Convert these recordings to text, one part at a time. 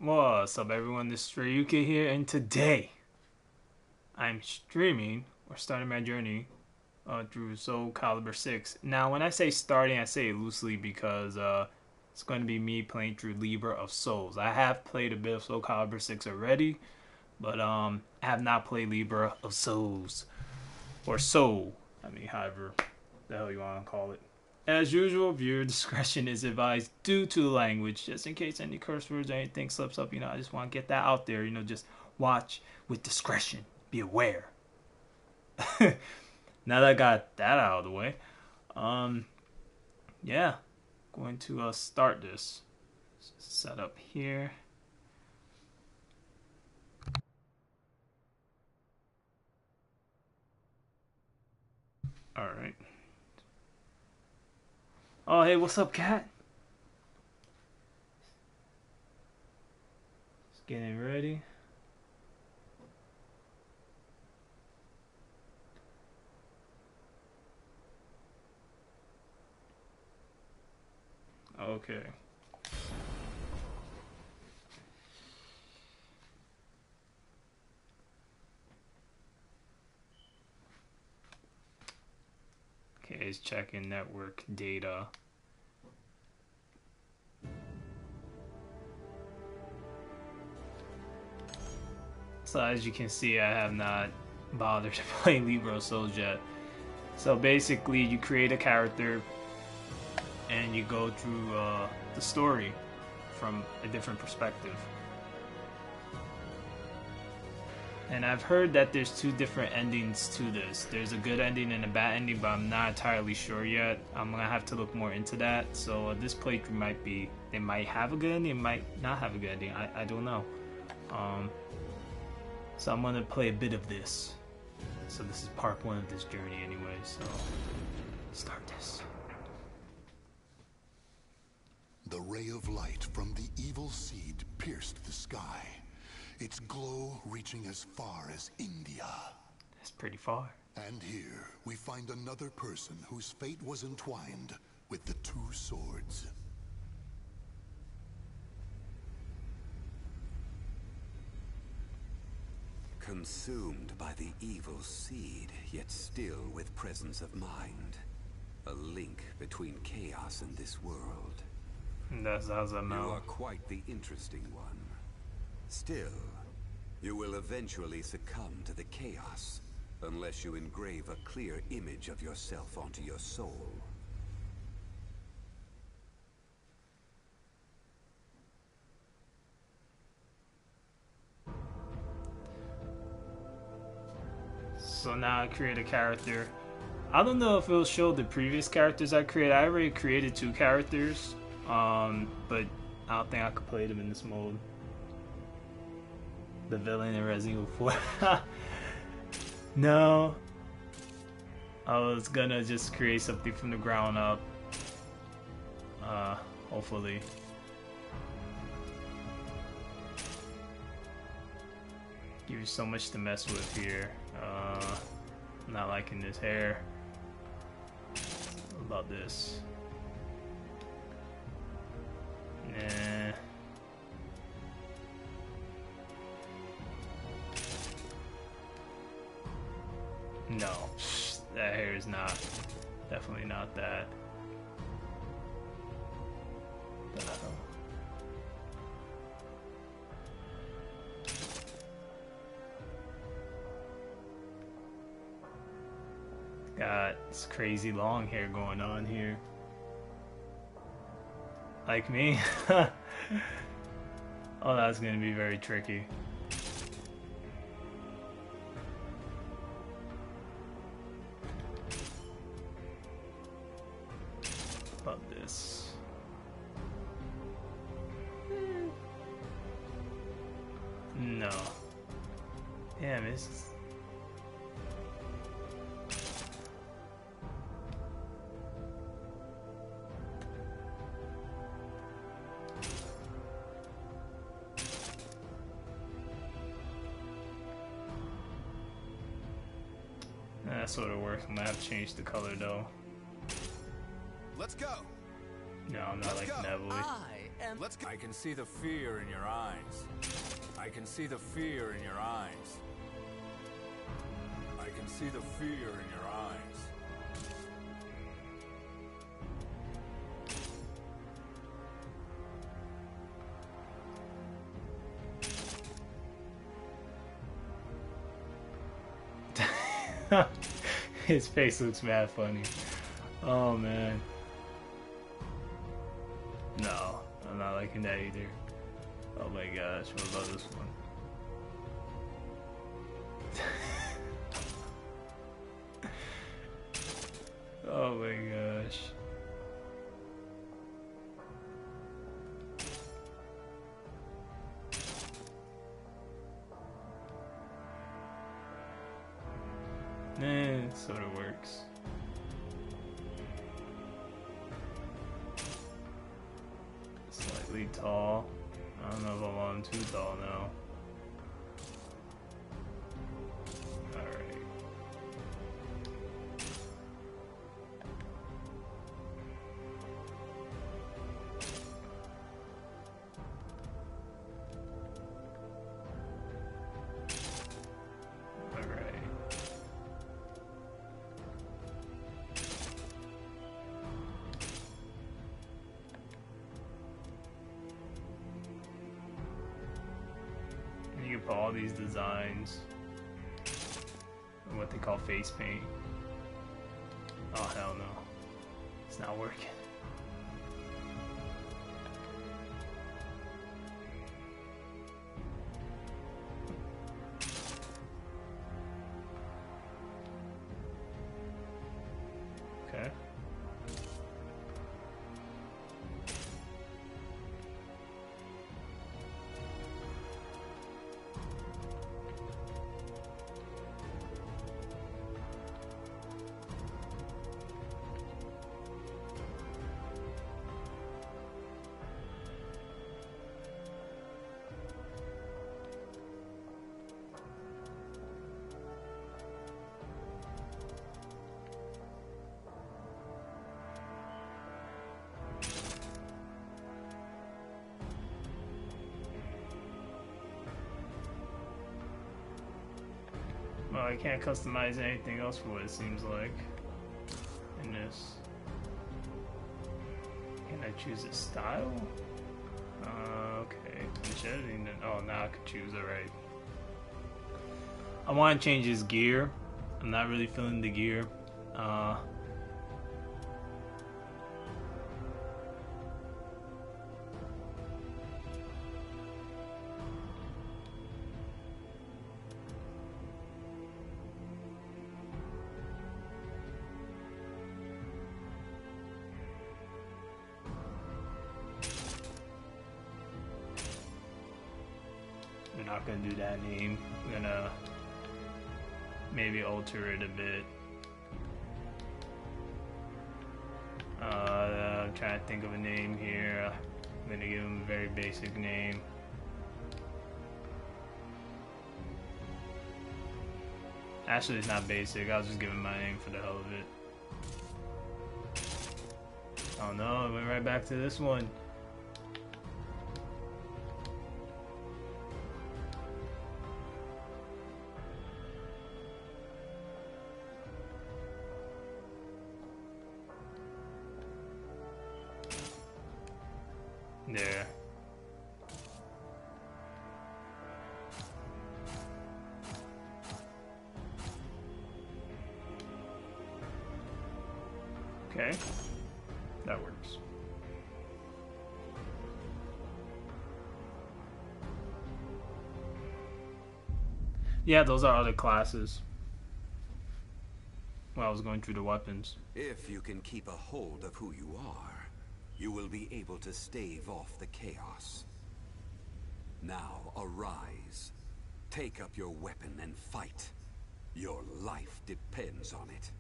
What's up, everyone? This is Rayuka here, and today I'm streaming or starting my journey through SoulCalibur 6. Now, when I say starting, I say it loosely because it's going to be me playing through Libra of Souls. I have played a bit of SoulCalibur 6 already, but I have not played Libra of Souls or Soul. I mean, however the hell you want to call it. As usual, viewer discretion is advised due to the language, just in case any curse words or anything slips up. I just want to get that out there. Just watch with discretion. Be aware. Now that I got that out of the way, yeah, going to start this. Set up here. All right. Oh, hey, what's up, cat? Just getting ready. Okay. Okay, it's checking network data. So as you can see, I have not bothered to play Libra of Souls yet. So basically, you create a character and you go through the story from a different perspective. And I've heard that there's two different endings to this. There's a good ending and a bad ending, but I'm not entirely sure yet. I'm gonna have to look more into that. So this playthrough might be, they might have a good ending, it might not have a good ending. I don't know. So I'm gonna play a bit of this. So this is part one of this journey anyway, so start this. The ray of light from the evil seed pierced the sky, its glow reaching as far as India. That's pretty far. And here we find another person whose fate was entwined with the two swords. Consumed by the evil seed, yet still with presence of mind. A link between chaos and this world. That's how I You know. are quite the interesting one. Still, you will eventually succumb to the chaos, unless you engrave a clear image of yourself onto your soul. So now I create a character. I don't know if it'll show the previous characters I created. I already created two characters, but I don't think I could play them in this mode. The villain in Resident Evil 4. No. I was gonna just create something from the ground up. Hopefully. Give you so much to mess with here. I'm not liking this hair. What about this? Nah. No, that hair is not, definitely not that. The hell? Got this crazy long hair going on here. Like me? Oh, that's gonna be very tricky. About this. No. Damn, it's... That sort of works. I'm gonna have to change the color though. Let's go. No, I'm not like Neville. I can see the fear in your eyes. I can see the fear in your eyes. I can see the fear in your eyes. His face looks mad funny. Oh man. No, I'm not liking that either. Oh my gosh, what about this one? Oh my gosh. It sort of works. Slightly tall. I don't know if I want him too tall now. Alright. You can put all these designs in what they call face paint. Oh hell no. It's not working. Okay. Well, I can't customize anything else for what it seems like in this. Can I choose a style? Okay. Oh, now I could choose. Alright. I want to change his gear. I'm not really feeling the gear. I'm not gonna do that name. I'm gonna maybe alter it a bit. I'm trying to think of a name here. I'm gonna give him a very basic name. Actually, it's not basic. I was just giving my name for the hell of it. Oh no, I went right back to this one. There. Okay, that works. Yeah, those are other classes. Well, I was going through the weapons. If you can keep a hold of who you are, you will be able to stave off the chaos. Now, arise. Take up your weapon and fight. Your life depends on it.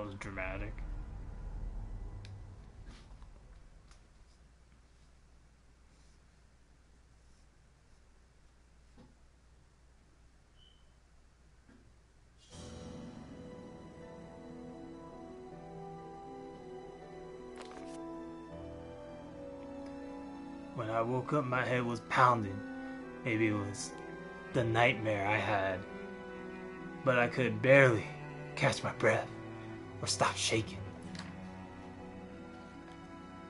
was dramatic. When I woke up, my head was pounding. Maybe it was the nightmare I had. But I could barely catch my breath or stop shaking.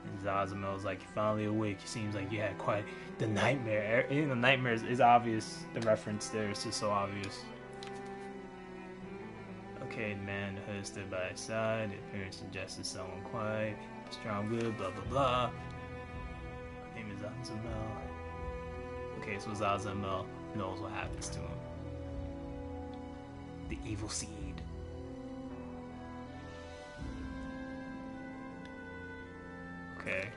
And Zazamel's like, you're finally awake. It seems like you had quite the nightmare. You know, nightmare is obvious. The reference there is just so obvious. Okay, the man in the hood stood by his side. The appearance suggested someone quiet, strong will, blah blah blah. My name is Zazamel. Okay, so Zazamel knows what happens to him. The evil seed. Okay.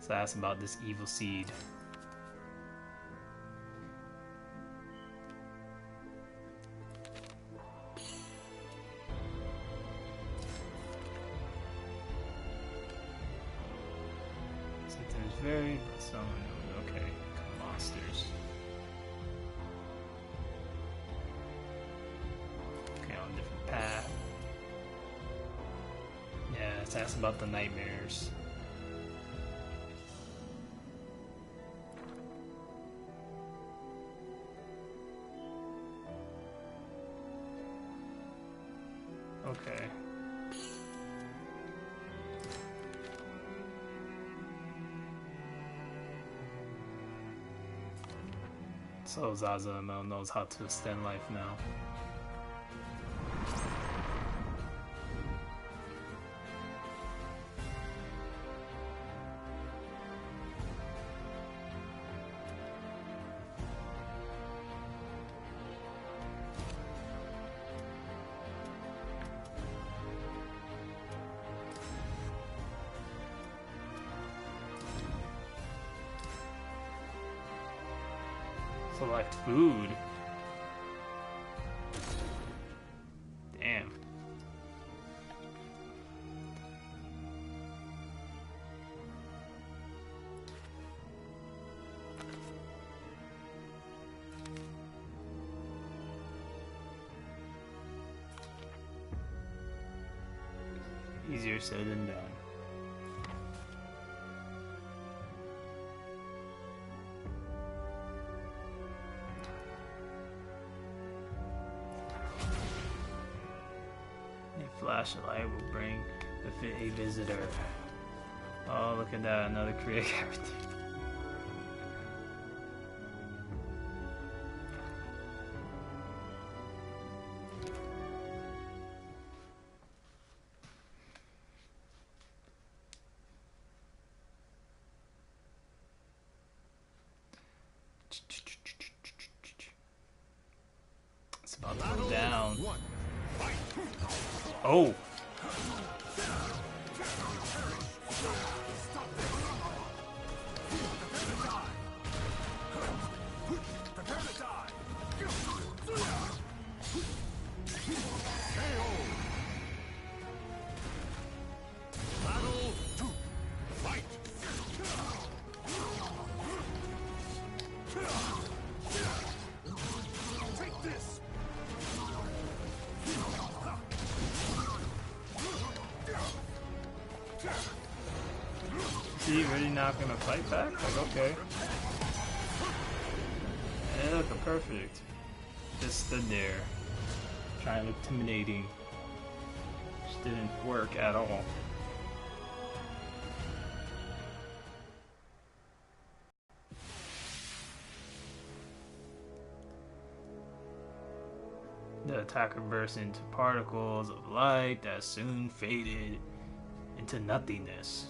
So that's about this evil seed. Sometimes varied, but some are known. Okay, monsters. Okay, on a different path. Yeah, it's asking about the nightmares. Okay. So Zazamel knows how to extend life now. Select food. Damn. Easier said than done. Flashlight will bring a visitor. Oh, look at that, another creative character. It's about to go down. Oh! Is he really not gonna fight back? Like, okay. Yeah, look, perfect. Just stood there, trying to look intimidating. Just didn't work at all. The attacker burst into particles of light that soon faded into nothingness.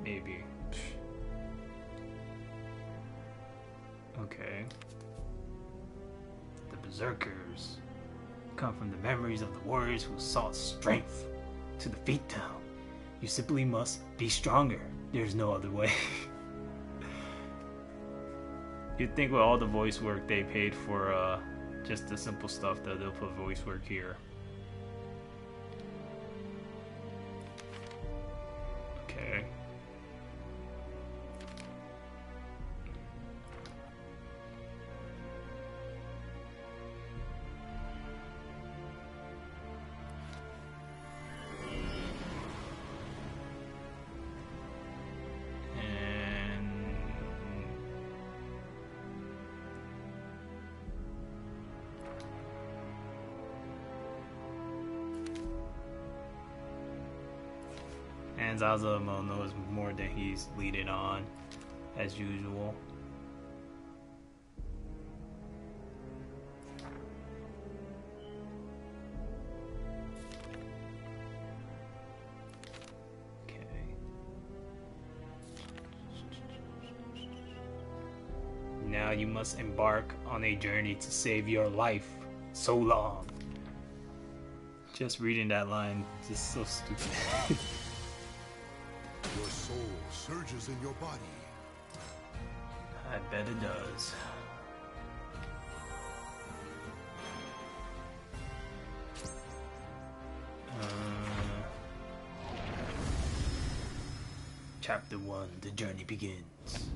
Maybe. Okay. The berserkers come from the memories of the warriors who sought strength to defeat them. You simply must be stronger. There's no other way. You'd think with all the voice work they paid for just the simple stuff that they'll put voice work here. Okay. And Zaza knows more than he's leading on, as usual. Okay. Now you must embark on a journey to save your life. So long. Just reading that line is so stupid. Your soul surges in your body. I bet it does. Chapter 1, the journey begins.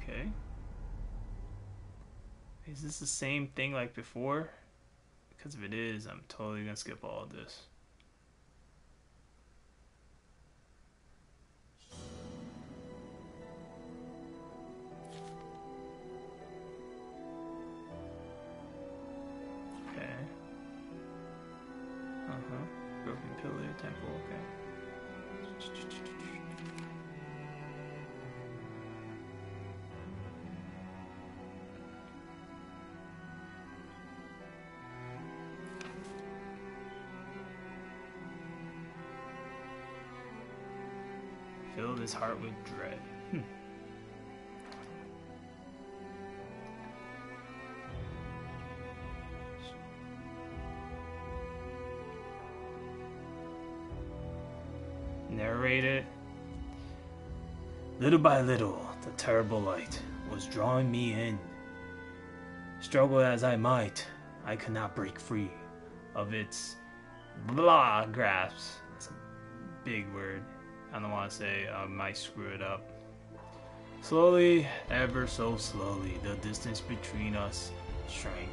Okay. Is this the same thing like before? Because if it is, I'm totally gonna skip all of this. Okay. Broken pillar, temple, okay. Fill his heart with dread. Narrated. Little by little, the terrible light was drawing me in. Struggle as I might, I could not break free of its blah grasp. That's a big word. I don't want to say, I might screw it up. Slowly, ever so slowly, the distance between us shrank.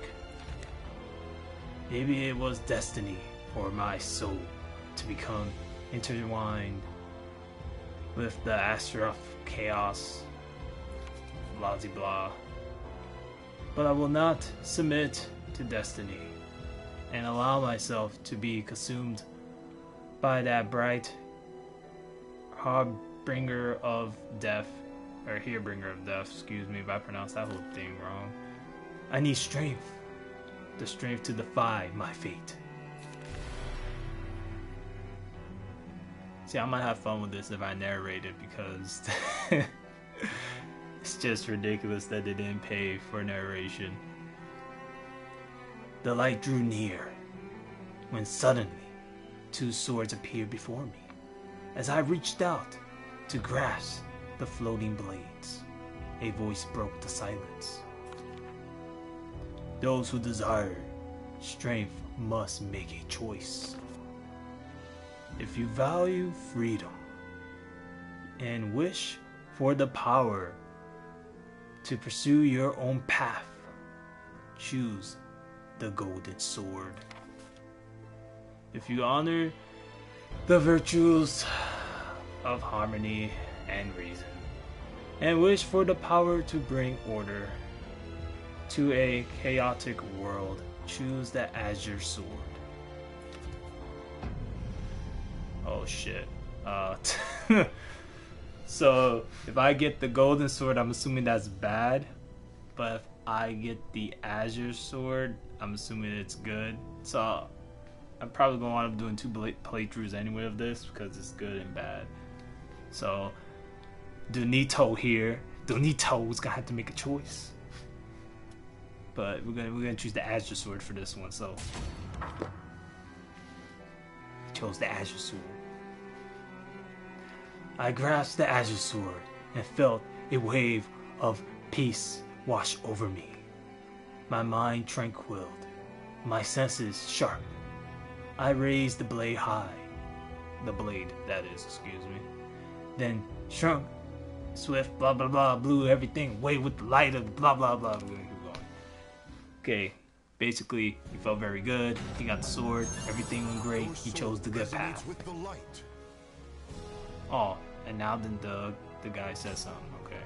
Maybe it was destiny for my soul to become intertwined with the Astra of Chaos. Blah blah. But I will not submit to destiny and allow myself to be consumed by that bright harbinger of death, or herebringer of death, excuse me if I pronounced that whole thing wrong. I need strength, the strength to defy my fate. See, I might have fun with this if I narrate it, because it's just ridiculous that they didn't pay for narration. The light drew near, when suddenly 2 swords appeared before me. As I reached out to grasp the floating blades, a voice broke the silence. Those who desire strength must make a choice. If you value freedom and wish for the power to pursue your own path, choose the golden sword. If you honor the virtues of harmony and reason, and wish for the power to bring order to a chaotic world, choose the azure sword. Oh shit. So if I get the golden sword, I'm assuming that's bad, but if I get the azure sword, I'm assuming it's good. So I'm probably gonna wind up doing 2 playthroughs anyway of this, because it's good and bad. So Donito here, Donito's gonna have to make a choice. but we're gonna choose the Azure Sword for this one. So chose the Azure Sword. I grasped the Azure Sword and felt a wave of peace wash over me. My mind tranquiled, my senses sharp. I raised the blade high. The blade, that is, excuse me. Then shrunk, swift, blah blah blah, blew everything away with the light of blah blah blah. We're gonna keep going. Okay, basically, he felt very good. He got the sword, everything went great. He chose the good path. With the light. Oh, and now the guy says something. Okay.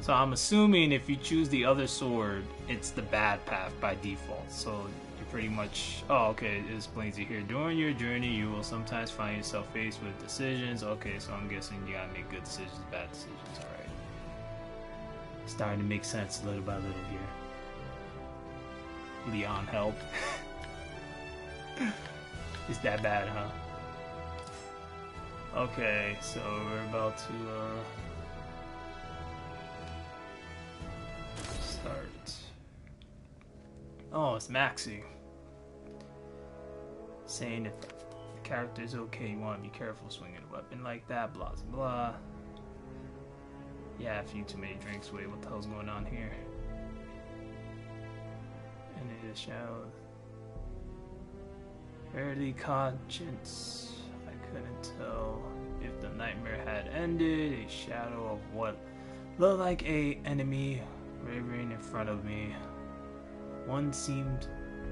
So I'm assuming if you choose the other sword, it's the bad path by default. So you pretty much... Oh, okay, it explains it here. During your journey, you will sometimes find yourself faced with decisions. Okay, so I'm guessing you gotta make good decisions, bad decisions. Alright. Starting to make sense little by little here. Leon, help. It's that bad, huh? Okay, so we're about to start. Oh, it's Maxi. Saying if the character is okay, you want to be careful swinging a weapon like that, blah blah blah. Yeah, a few too many drinks. Wait, what the hell's going on here? And it is shadow. Early conscience. I couldn't tell if the nightmare had ended. A shadow of what looked like a enemy wavering in front of me. One seemed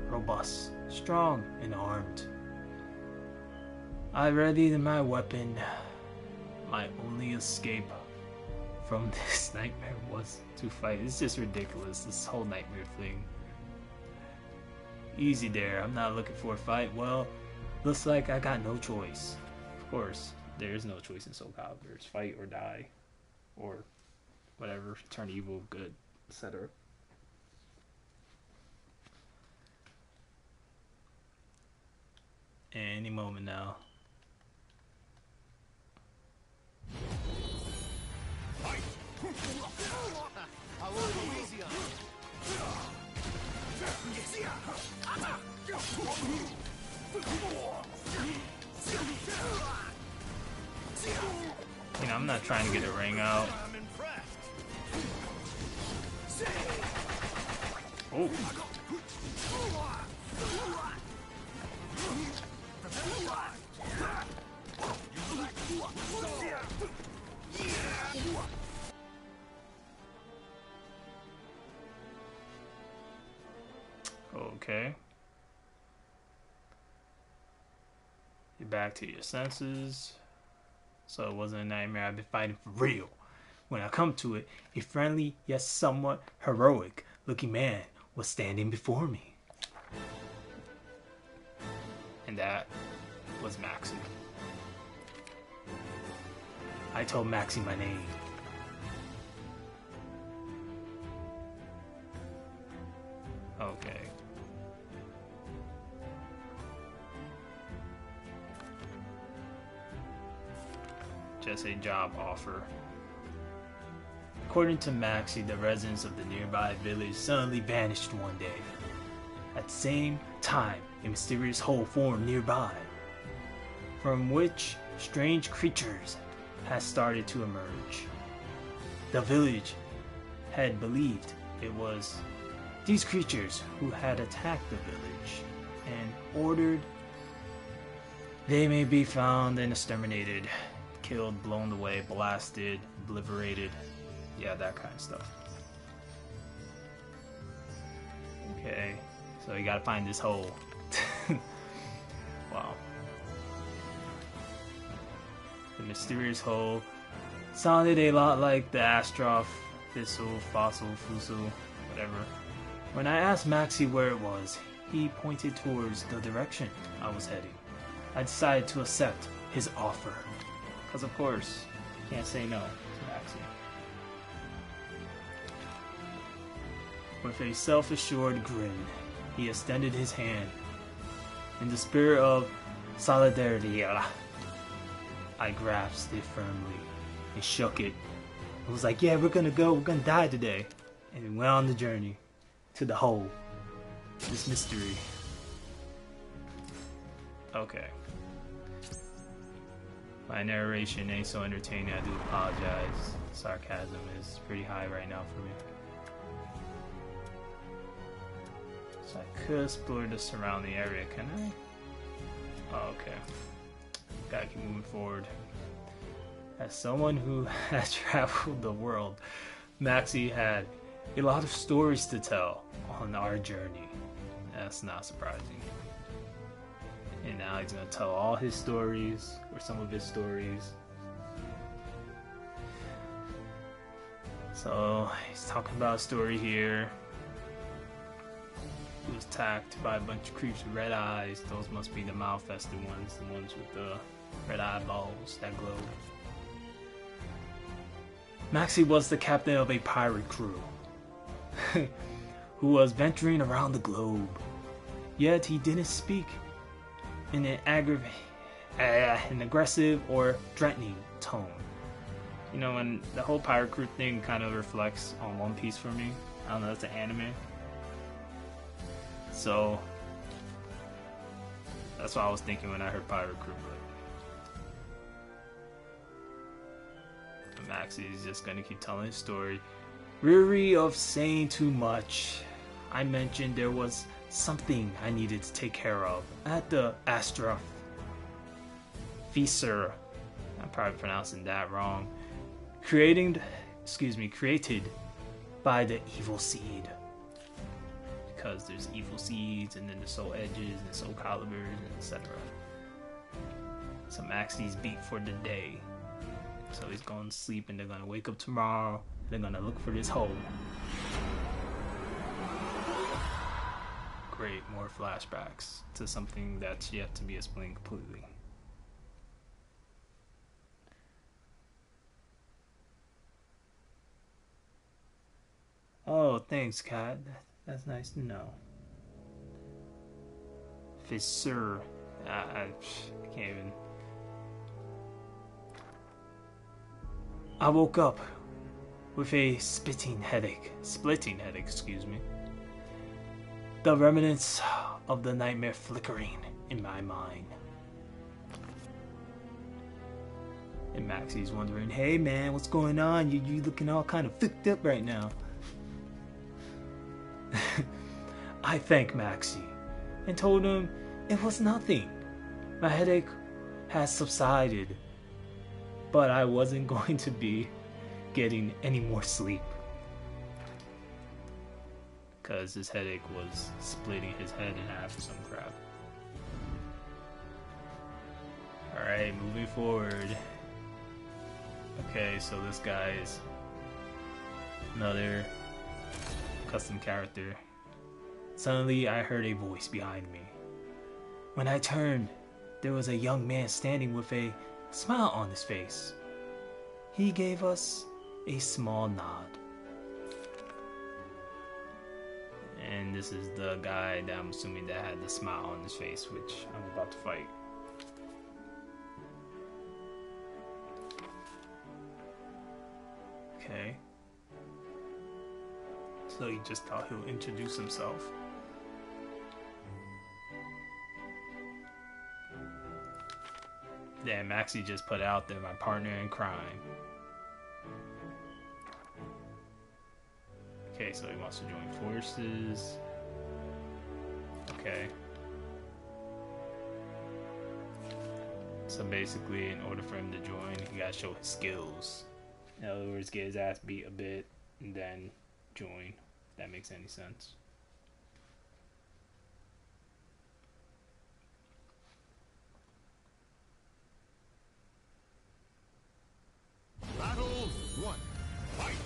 robust, strong, and armed. I readied my weapon. My only escape from this nightmare was to fight. It's just ridiculous, this whole nightmare thing. Easy there, I'm not looking for a fight. Well, looks like I got no choice. Of course, there is no choice in SoulCalibur. It's fight or die. Or whatever, turn evil, good, etc. Any moment now. You know, I'm not trying to get a ring out. Oh. Okay. You're back to your senses. So it wasn't a nightmare. I've been fighting for real. When I come to it, a friendly yet somewhat heroic looking man was standing before me. And that was Maxi. I told Maxi my name. Okay. Just a job offer. According to Maxi, the residents of the nearby village suddenly vanished one day. At the same time, a mysterious hole formed nearby, from which strange creatures had started to emerge. The village had believed it was these creatures who had attacked the village and ordered they may be found and exterminated, killed, blown away, blasted, obliterated, yeah, that kind of stuff. Okay, so you gotta find this hole. Wow. The mysterious hole sounded a lot like the Astroph, Thistle, Fossil, Fusil, whatever. When I asked Maxi where it was, he pointed towards the direction I was heading. I decided to accept his offer. Because of course, can't say no to Maxi. With a self-assured grin, he extended his hand. In the spirit of solidarity, I grasped it firmly and shook it. I was like, yeah, we're gonna go, we're gonna die today. and we went on the journey to the hole. This mystery. Okay. My narration ain't so entertaining, I do apologize. Sarcasm is pretty high right now for me. So I could explore the surrounding area, can I? Oh, okay. Gotta keep moving forward. As someone who has traveled the world, Maxie had a lot of stories to tell on our journey. That's not surprising. And now he's gonna tell all his stories, or some of his stories. So he's talking about a story here. He was attacked by a bunch of creeps with red eyes. Those must be the malfested ones, the ones with the red eyeballs that glow. Maxie was the captain of a pirate crew who was venturing around the globe. Yet he didn't speak in an aggressive or threatening tone. You know, and the whole pirate crew thing kind of reflects on One Piece for me. I don't know, that's an anime. So that's what I was thinking when I heard pirate crew. But Maxie is just gonna keep telling his story. Weary of saying too much, I mentioned there was something I needed to take care of at the Astra Feaser. I'm probably pronouncing that wrong. Created by the evil seed. Because there's evil seeds, and then the soul edges, and SoulCaliburs, and etc. So Maxie's beat for the day. So he's going to sleep, and they're going to wake up tomorrow. They're going to look for this hole. Great, more flashbacks to something that's yet to be explained completely. Oh, thanks, Kat. That's nice to know. Fissure. I can't even. I woke up with a splitting headache, excuse me. The remnants of the nightmare flickering in my mind. And Maxie's wondering, hey man, what's going on? You looking all kind of fucked up right now. I thanked Maxie and told him it was nothing. My headache has subsided, but I wasn't going to be getting any more sleep. Because his headache was splitting his head in half or some crap. Alright, moving forward. Okay, so this guy is another custom character. Suddenly, I heard a voice behind me. When I turned, there was a young man standing with a smile on his face. He gave us a small nod. And this is the guy that I'm assuming that had the smile on his face, which I'm about to fight. Okay. So he just thought he'll introduce himself. Damn, Maxie just put out there my partner in crime. Okay, so he wants to join forces. Okay. So basically, in order for him to join, he gotta show his skills. In other words, get his ass beat a bit, and then join. If that makes any sense. Battle 1. Fight!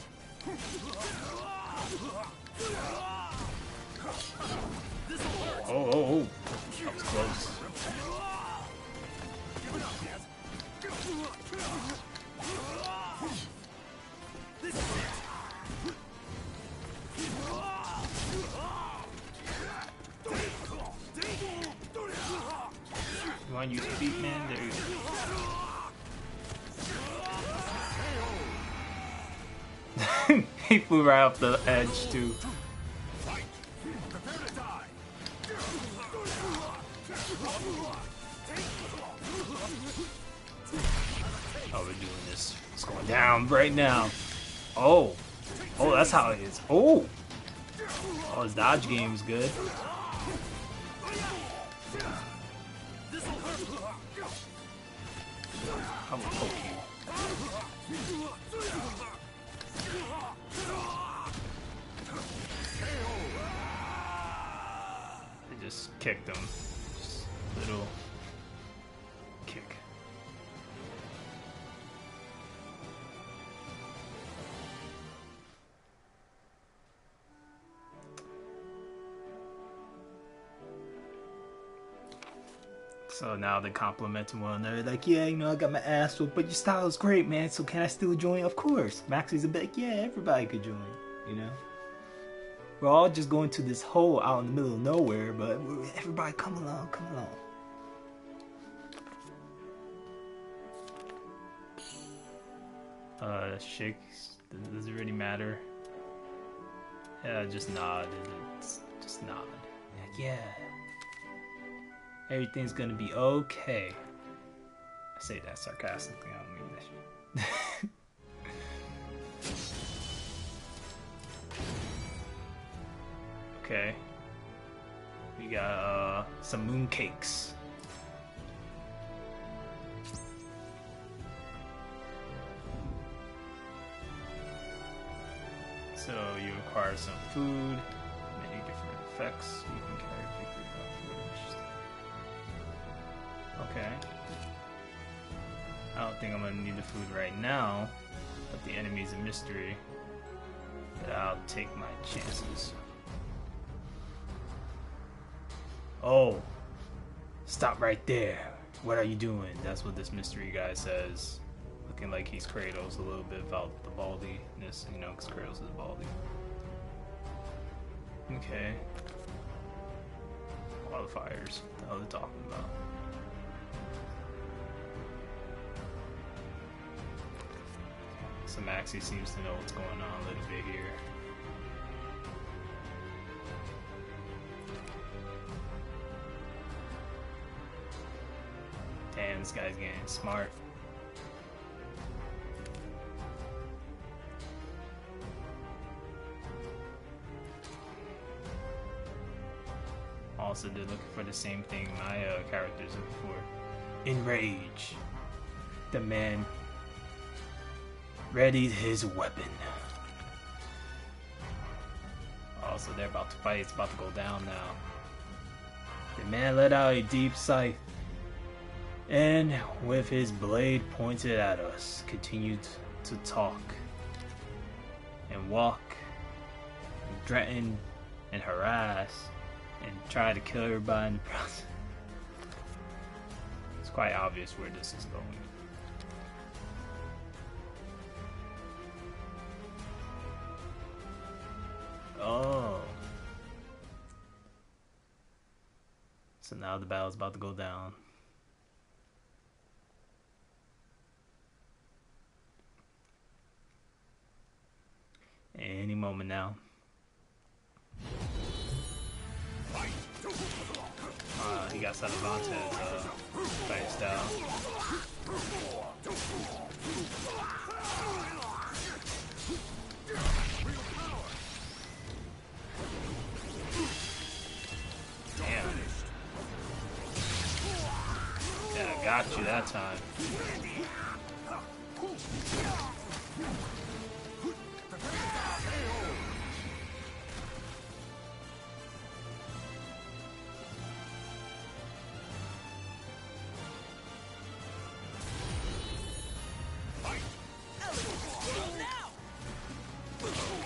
Oh. That was close. You want to use feet, man? There you go. He flew right off the edge too. Oh, we're doing this. It's going down right now. Oh. Oh, that's how it is. Oh. Oh, his dodge game's good. I'm gonna poke you. I just kicked him. Just a little kick. So now they compliment one another, like, yeah, you know, I got my ass whooped, but your style is great, man, so can I still join? Of course. Maxie's a bit like, yeah, everybody could join, you know? We're all just going to this hole out in the middle of nowhere, but everybody come along, come along. Shakes, does it really matter? Yeah, just nod, just nod. Like, yeah. Everything's gonna be okay. I say that sarcastically, I don't mean that shit. Okay. We got some moon cakes. So you acquire some food, many different effects. You can carry victory about food. Okay. I don't think I'm gonna need the food right now, but the enemy's a mystery. But I'll take my chances. Oh, stop right there. What are you doing? That's what this mystery guy says. Looking like he's Kratos a little bit about the baldiness, you know, because Kratos is baldy. Okay. Qualifiers. What the hell are they talking about? So Maxie seems to know what's going on a little bit here. Damn, this guy's getting smart. Also, they're looking for the same thing my character's looking for. Enrage. The man readied his weapon. Also, they're about to fight. It's about to go down now. The man let out a deep sigh, and with his blade pointed at us, continued to talk and walk and threaten and harass and try to kill everybody in the process. It's quite obvious where this is going. Oh. So now the battle's about to go down. Any moment now. He got Salavante's fight style. Damn. Yeah, I got you that time.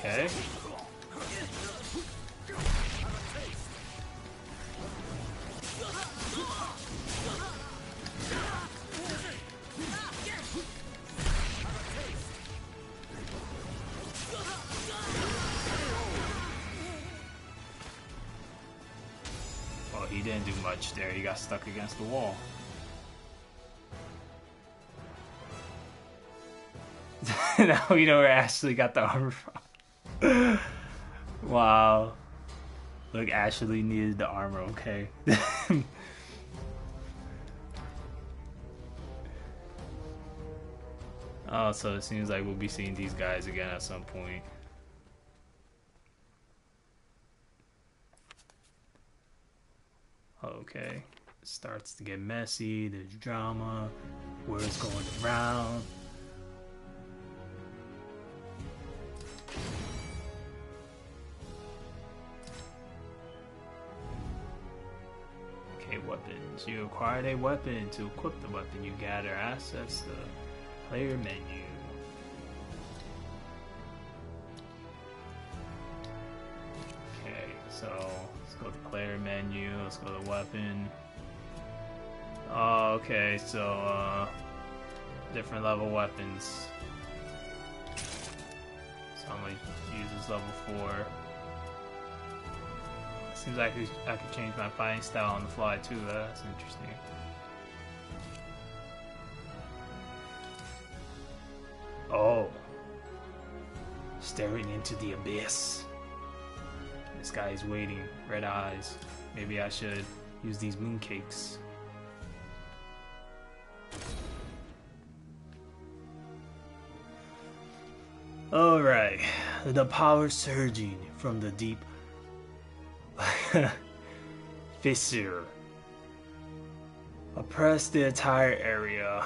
Okay. Well, he didn't do much there. He got stuck against the wall. Now we know where Ashley got the armor from. Wow. Look, Ashley needed the armor, okay? Oh, so it seems like we'll be seeing these guys again at some point. Okay. It starts to get messy, there's drama, words going around. Okay, weapons. You acquired a weapon. To equip the weapon, you gather assets, the player menu. Okay, so let's go to player menu, let's go to weapon. Oh, okay, so different level weapons. So I'm gonna use this level 4. Seems like I could change my fighting style on the fly too. That's interesting. Oh, staring into the abyss. This guy is waiting. Red eyes. Maybe I should use these mooncakes. Alright, the power surging from the deep fissure. Oppress the entire area,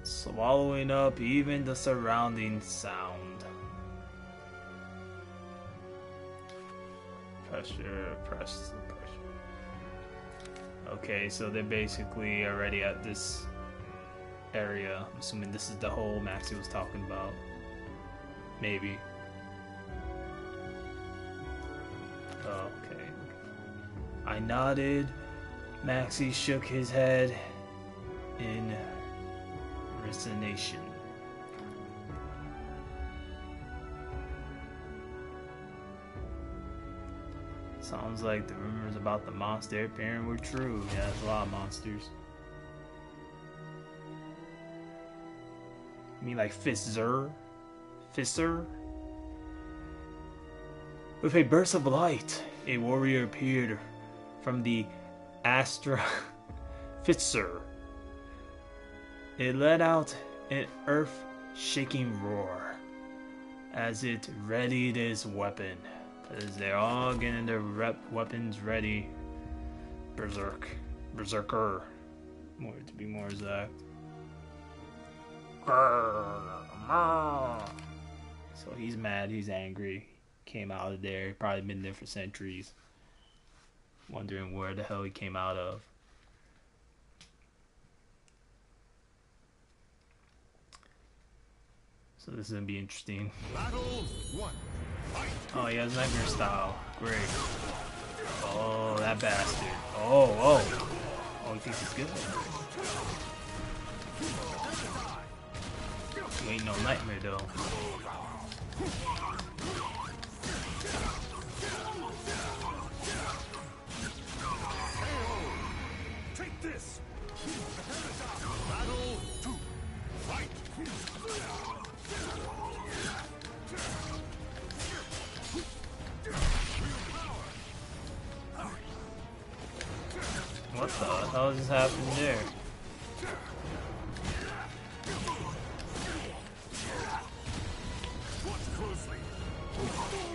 swallowing up even the surrounding sound. Pressure, press the pressure. Okay, so they're basically already at this area. I'm assuming this is the hole Maxie was talking about. Maybe. Oh, okay. I nodded. Maxie shook his head in resignation. Sounds like the rumors about the monster appearing were true. Yeah, there's a lot of monsters. You mean like Fisser? Fisser? With a burst of light, a warrior appeared from the Astra Fisser. It let out an earth-shaking roar as it readied its weapon. As they're all getting their weapons ready. Berserker. More to be more exact. So he's mad, he's angry. Came out of there, probably been there for centuries. Wondering where the hell he came out of. So this is gonna be interesting. Battle 1. Fight. Oh, he has nightmare style. Great. Oh, that bastard. Oh. Oh, he thinks he's good. You ain't no nightmare though. Take this. Battle 2. Fight. What the hell just happened there?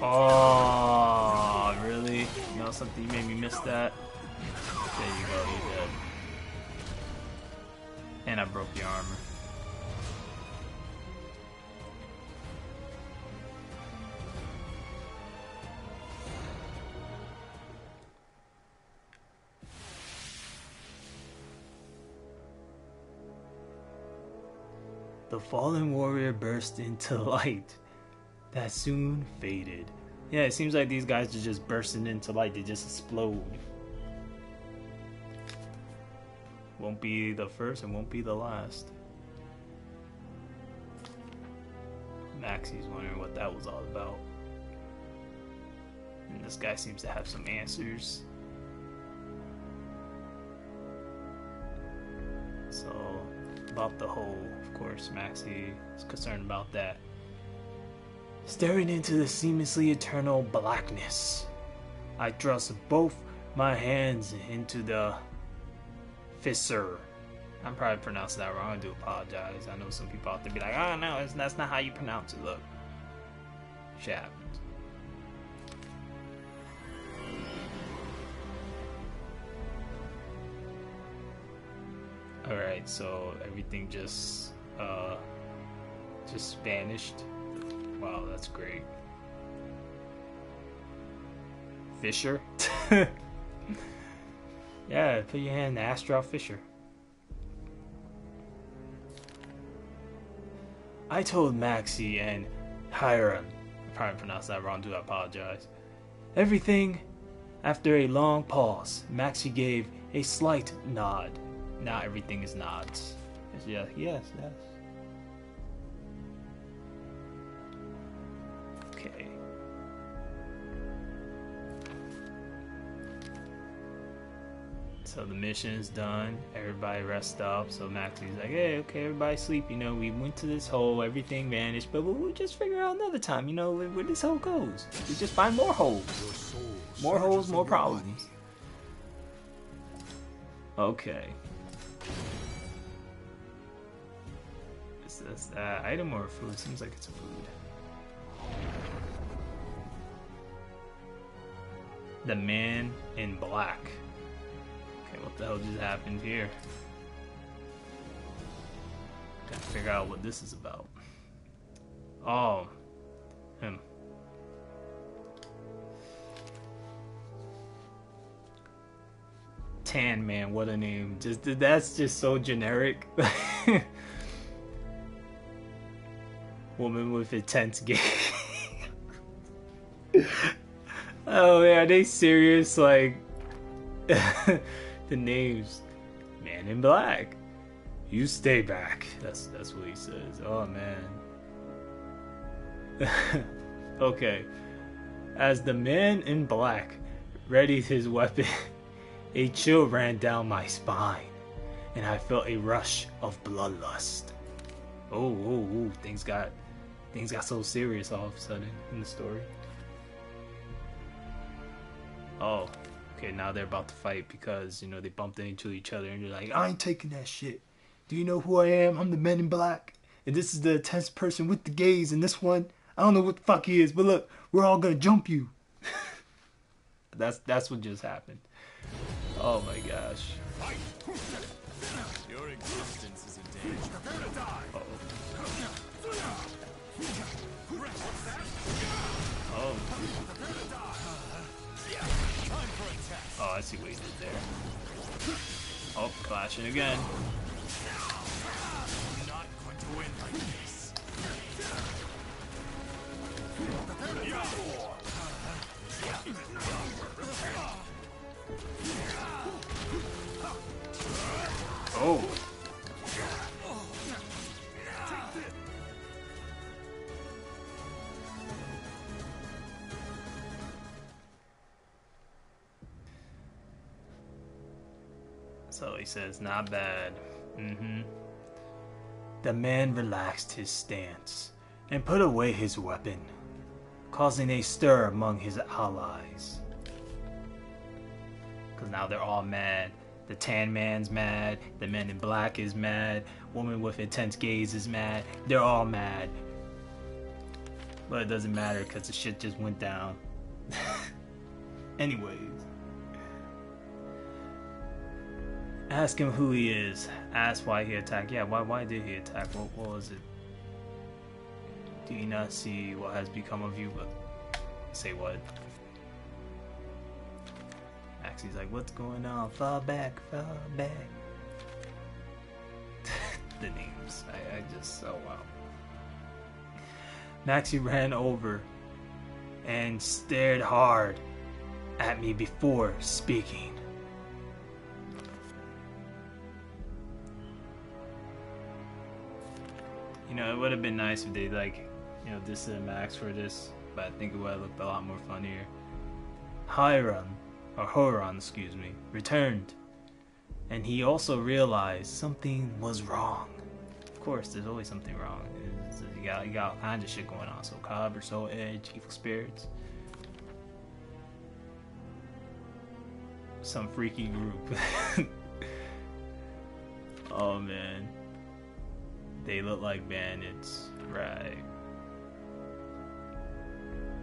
Oh, really? You know something? You made me miss that. There you go, you're dead. And I broke your armor. The fallen warrior burst into light that soon faded. Yeah, it seems like these guys are just bursting into light. They just explode. Won't be the first and won't be the last. Maxie's wondering what that was all about. And this guy seems to have some answers. So, about the hole, of of course, Maxie is concerned about that. Staring into the seamlessly eternal blackness, I thrust both my hands into the fissure. I'm probably pronouncing that wrong. I do apologize. I know some people out there be like, oh no, that's not how you pronounce it. Look, shit happens. Alright, so everything just vanished. Wow, that's great. Fisher? Yeah, put your hand in the Astral Fisher. I told Maxie and Hiram, I probably pronounced that wrong, do I apologize. Everything. After a long pause, Maxie gave a slight nod. Now everything is nods. Yeah, yes. Okay. So the mission is done. Everybody rest up. So Maxie's like, hey, okay, everybody sleep. You know, we went to this hole. Everything vanished. But we'll just figure out another time, you know, where this hole goes. We just find more holes. More holes, more problems. Okay. Is this that item or food? Seems like it's food. The man in black. Okay, what the hell just happened here? Gotta figure out what this is about. Oh, him. Tan Man, what a name. That's just so generic. Woman with intense gaze. Oh man, are they serious? Like the names. Man in Black. You stay back. That's what he says. Oh man. Okay. As the man in black readied his weapon, a chill ran down my spine, and I felt a rush of bloodlust. Oh, things got so serious all of a sudden in the story. Oh, okay, now they're about to fight because, you know, they bumped into each other and they're like, I ain't taking that shit. Do you know who I am? I'm the man in black. And this is the intense person with the gaze, and this one, I don't know what the fuck he is, but look, we're all gonna jump you. That's what just happened. Oh my gosh. Your existence is in danger. Oh. Oh, I see what he did there. Oh, clashing again. I'm not going to win like this. Oh. So he says, not bad. The man relaxed his stance and put away his weapon, causing a stir among his allies. Because now they're all mad. The tan man's mad. The man in black is mad. Woman with intense gaze is mad. They're all mad. But it doesn't matter because the shit just went down. Anyways. Ask him who he is. Ask why he attacked. Yeah, why did he attack? What was it? Do you not see what has become of you? But say what? Maxie's like, what's going on? Fall back. The names. I just, oh wow. Maxie ran over and stared hard at me before speaking. You know, it would have been nice if they, like, you know, dissed Max for this, but I think it would have looked a lot more funnier. Horan, returned, and he also realized something was wrong. course, there's always something wrong. You got all kinds of shit going on. SoulCalibur, Soul Edge, evil spirits. Some freaky group. Oh man. They look like bandits, right?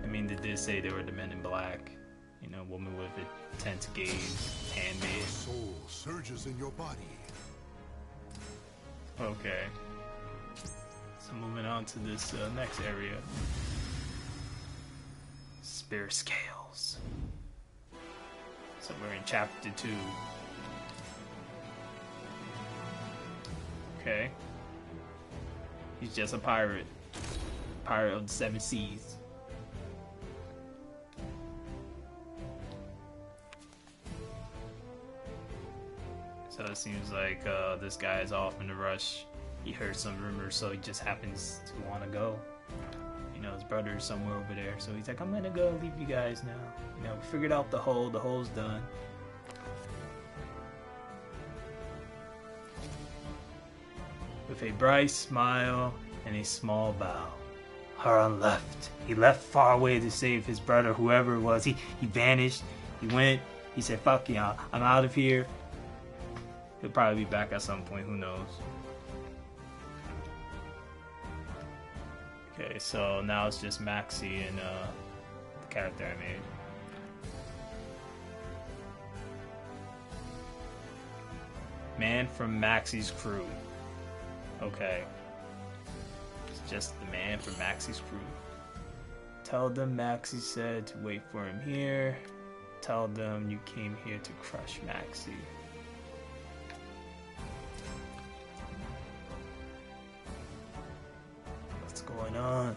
I mean, they did say they were the men in black. You know, woman with intense gaze, handmade. Your soul surges in your body. Okay. So moving on to this next area. Spirit scales. So we're in chapter 2. Okay. He's just a pirate. Pirate of the 7 seas. So it seems like this guy is off in a rush. He heard some rumors, so he just happens to want to go. You know, his brother is somewhere over there, so he's like, I'm gonna go leave you guys now. You know, we figured out the hole's done. With a bright smile and a small bow, Haran left. He left far away to save his brother, whoever it was. He vanished. He went. He said, fuck y'all, I'm out of here. He'll probably be back at some point, who knows. Okay, so now it's just Maxie and the character I made. Man from Maxie's crew. Okay. It's just the man from Maxie's crew. Tell them Maxie said to wait for him here. Tell them you came here to crush Maxie. What's going on?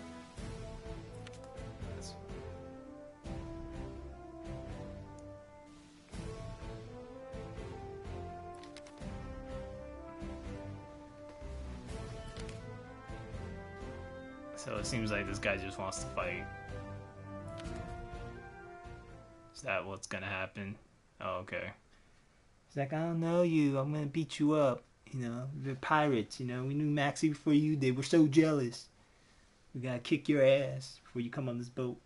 So it seems like this guy just wants to fight. Is that what's gonna happen? Oh, okay. He's like, I don't know you. I'm gonna beat you up. You know, we're pirates. You know, we knew Maxie before you did. We're so jealous. We gotta kick your ass before you come on this boat.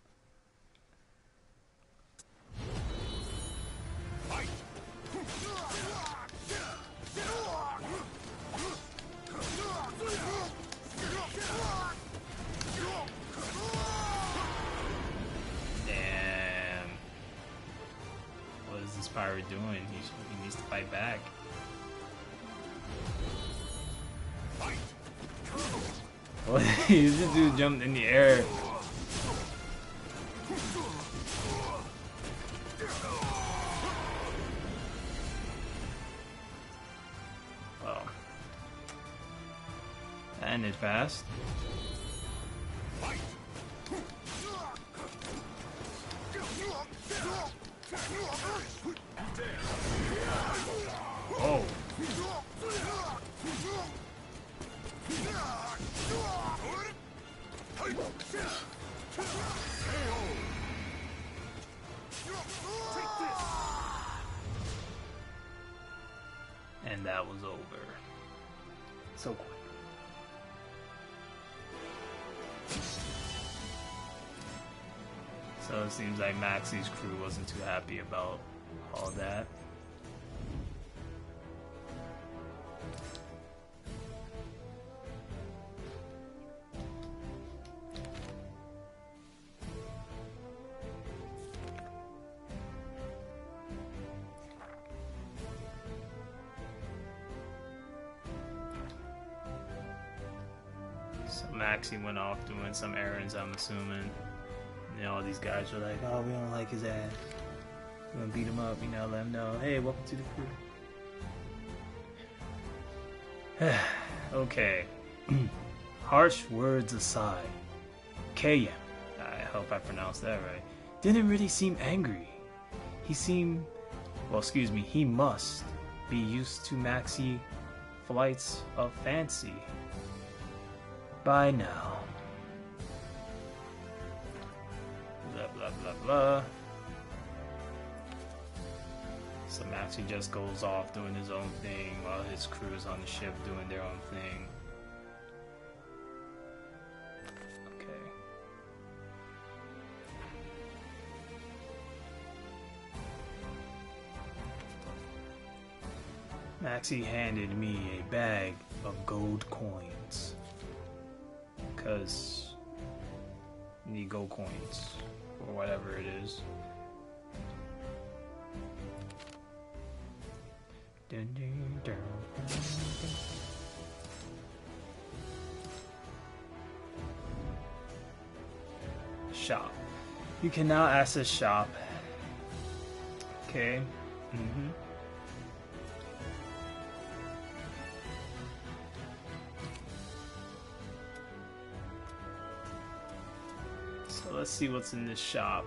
Damn. What is this pirate doing? He needs to fight back. What? This dude jumped in the air. Oh. That ended fast. Oh. And that was over. So quick. So it seems like Maxie's crew wasn't too happy about all that. So Maxie went off doing some errands, I'm assuming. And all these guys were like, oh, we don't like his ass. We're gonna beat him up, you know, let him know, hey, welcome to the crew. Okay. Harsh words aside, Kayem, I hope I pronounced that right, didn't really seem angry. He seemed, well, excuse me, he must be used to Maxie flights of fancy by now. Blah, blah, blah, blah. So Maxie just goes off doing his own thing while his crew is on the ship doing their own thing. Maxie handed me a bag of gold coins. Because you need gold coins. Or whatever it is. Dun, dun, dun, dun, dun. Shop. You can now access shop. Okay. So let's see what's in this shop.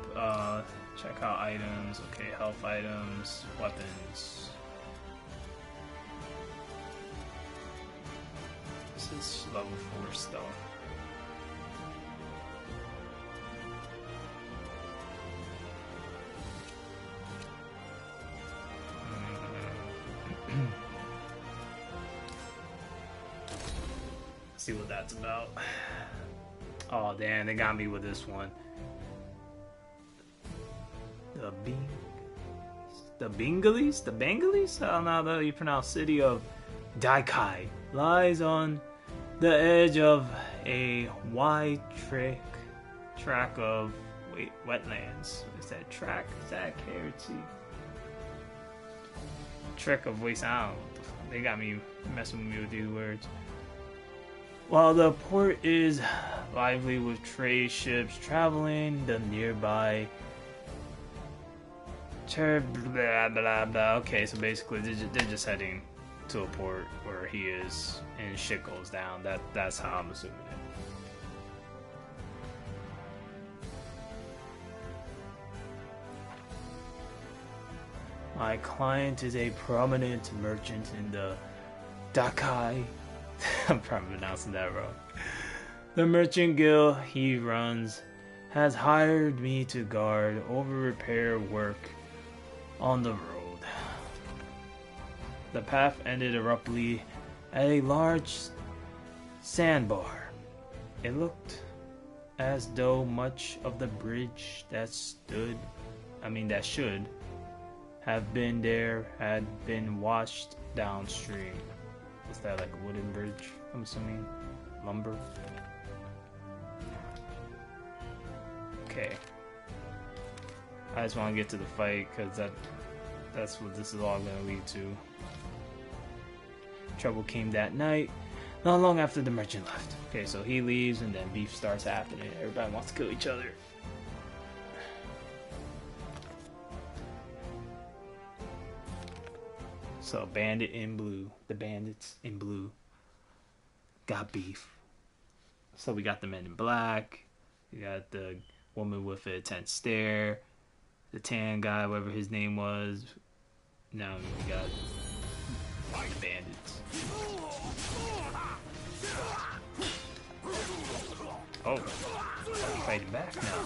Check out items. Okay, health items, weapons. This is level 4 stuff. See what that's about. Oh damn, they got me with this one. The Bengalis? I don't know how you pronounce. City of Daikai lies on the edge of a wide track of wetlands. Is that track? Is that clarity? Trek of waste. I don't know. They got me messing with me with these words. While the port is lively with trade ships traveling, the nearby blah blah blah. Okay, so basically they're just heading to a port where he is, and shit goes down. That's how I'm assuming it. My client is a prominent merchant in the Dakai. I'm probably pronouncing that wrong. The merchant guild he runs has hired me to guard over repair work on the road. The path ended abruptly at a large sandbar. It looked as though much of the bridge that should have been there had been washed downstream. Is that like a wooden bridge? I'm assuming lumber. Okay. I just want to get to the fight because that's what this is all going to lead to. Trouble came that night, not long after the merchant left. Okay, so he leaves and then beef starts happening. Everybody wants to kill each other. So bandit in blue, the bandits in blue got beef. So we got the men in black, we got the woman with a tense stare, the tan guy, whatever his name was. Now we got the bandits. Oh, I'm fighting back now.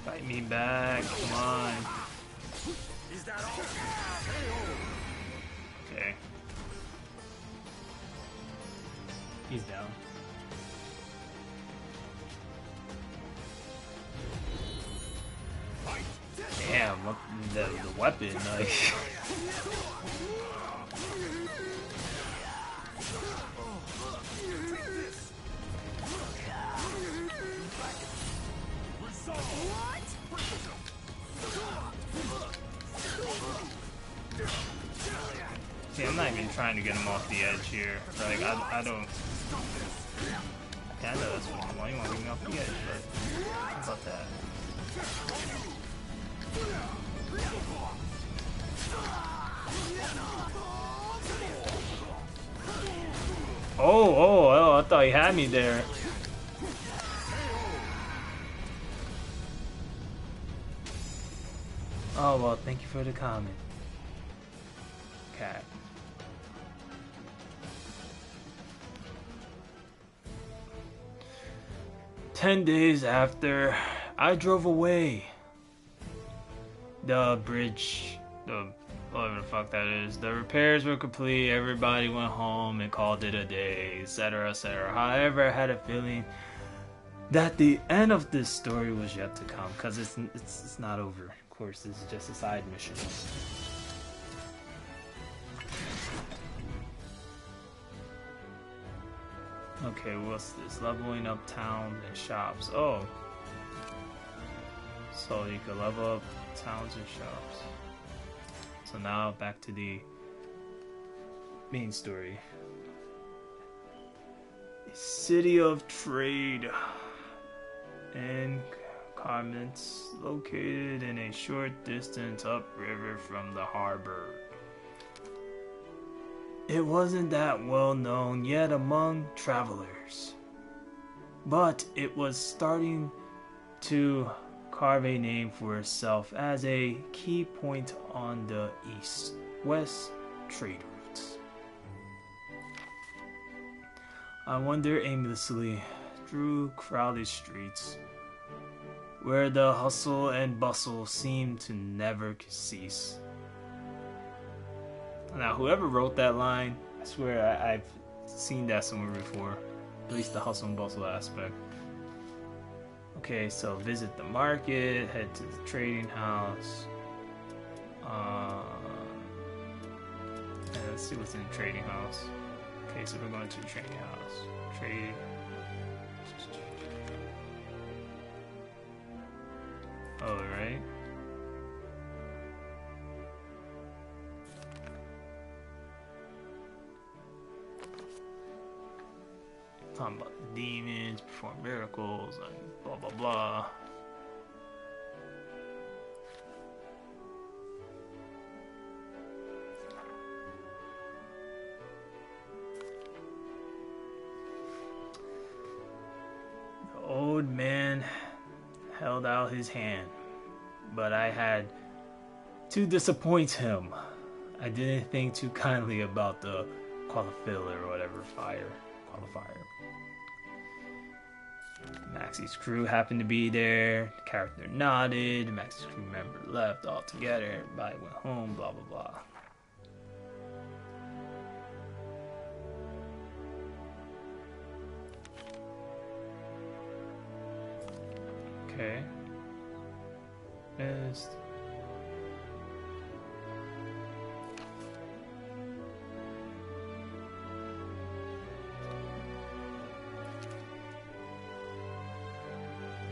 Fight me back, come on. Okay. He's down. Damn, what the weapon, like. See, I'm not even trying to get him off the edge here. Like, I don't. Yeah, I know that's why you want to get me off the edge, but how about that? Oh, I thought he had me there. Oh, well, thank you for the comment. Cat. "10 days after I drove away. The bridge, whatever the fuck that is, the repairs were complete, everybody went home and called it a day, etc, etc. However, I had a feeling that the end of this story was yet to come, because it's not over. Of course, this is just a side mission. Okay, what's this? Leveling up towns and shops. Oh. So you can level up towns and shops. So now back to the main story. A city of trade and garments located in a short distance upriver from the harbor. It wasn't that well known yet among travelers, but it was starting to carve a name for itself as a key point on the east-west trade routes. I wandered aimlessly through crowded streets where the hustle and bustle seemed to never cease. Now, whoever wrote that line, I swear I've seen that somewhere before. At least the hustle and bustle aspect. Okay, so visit the market, head to the trading house. And let's see what's in the trading house. Okay, so we're going to the trading house. Trade. Alright. Talking about demons, perform miracles, and blah blah blah. The old man held out his hand, but I had to disappoint him. I didn't think too kindly about the qualifier or whatever qualifier. Maxie's crew happened to be there. The character nodded. Maxie's crew member left altogether. Everybody went home. Blah blah blah. Okay. Missed.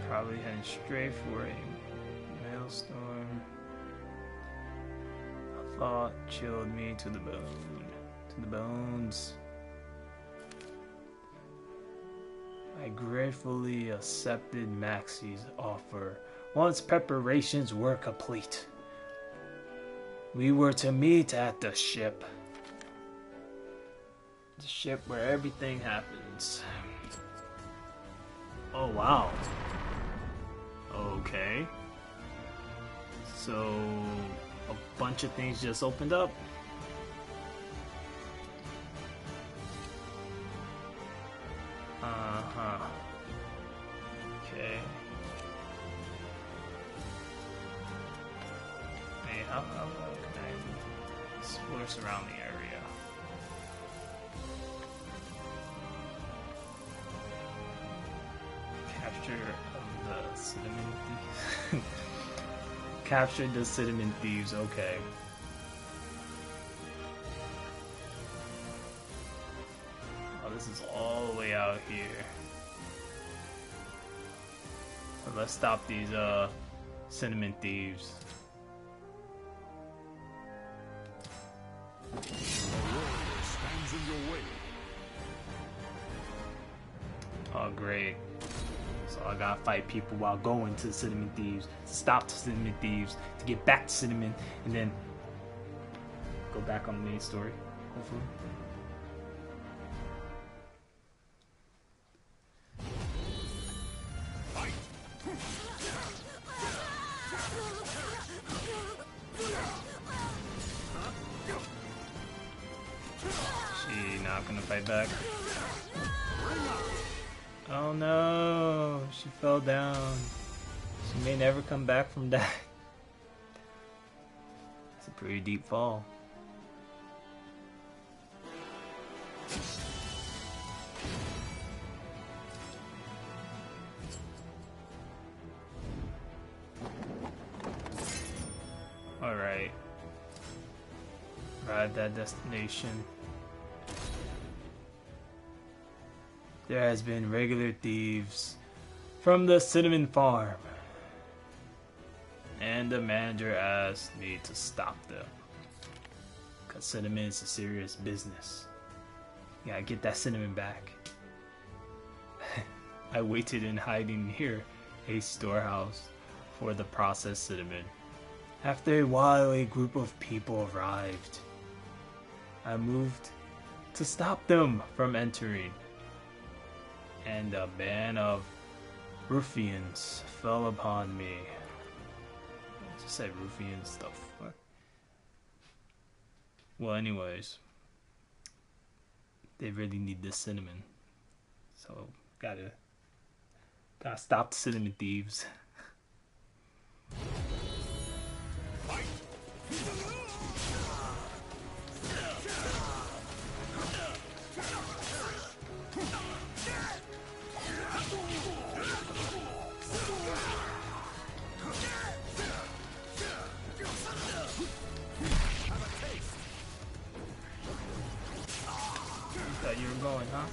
Probably heading straight for a maelstrom. A thought chilled me to the bone, to the bones. I gratefully accepted Maxie's offer once preparations were complete. We were to meet at the ship. The ship where everything happens. Oh wow. Okay. So a bunch of things just opened up. Okay. Hey, how can I explore surrounding area? Capture of the cinnamon thieves. Captured the cinnamon thieves, okay. Oh, this is all the way out here. So let's stop these cinnamon thieves. Stands in your way. Oh, great. So I gotta fight people while going to the cinnamon thieves, stop the cinnamon thieves, to get back to cinnamon, and then go back on the main story, hopefully. She not gonna fight back. Oh no, she fell down. She may never come back from that. It's a pretty deep fall. Alright. Arrived at destination. There has been regular thieves from the cinnamon farm, and the manager asked me to stop them, cause cinnamon is a serious business. You gotta get that cinnamon back. I waited in hiding near a storehouse for the processed cinnamon. After a while, a group of people arrived. I moved to stop them from entering, and a band of ruffians fell upon me. I just said ruffians, the fuck? Well, anyways, they really need this cinnamon, so gotta stop the cinnamon thieves. Thought you were going, huh?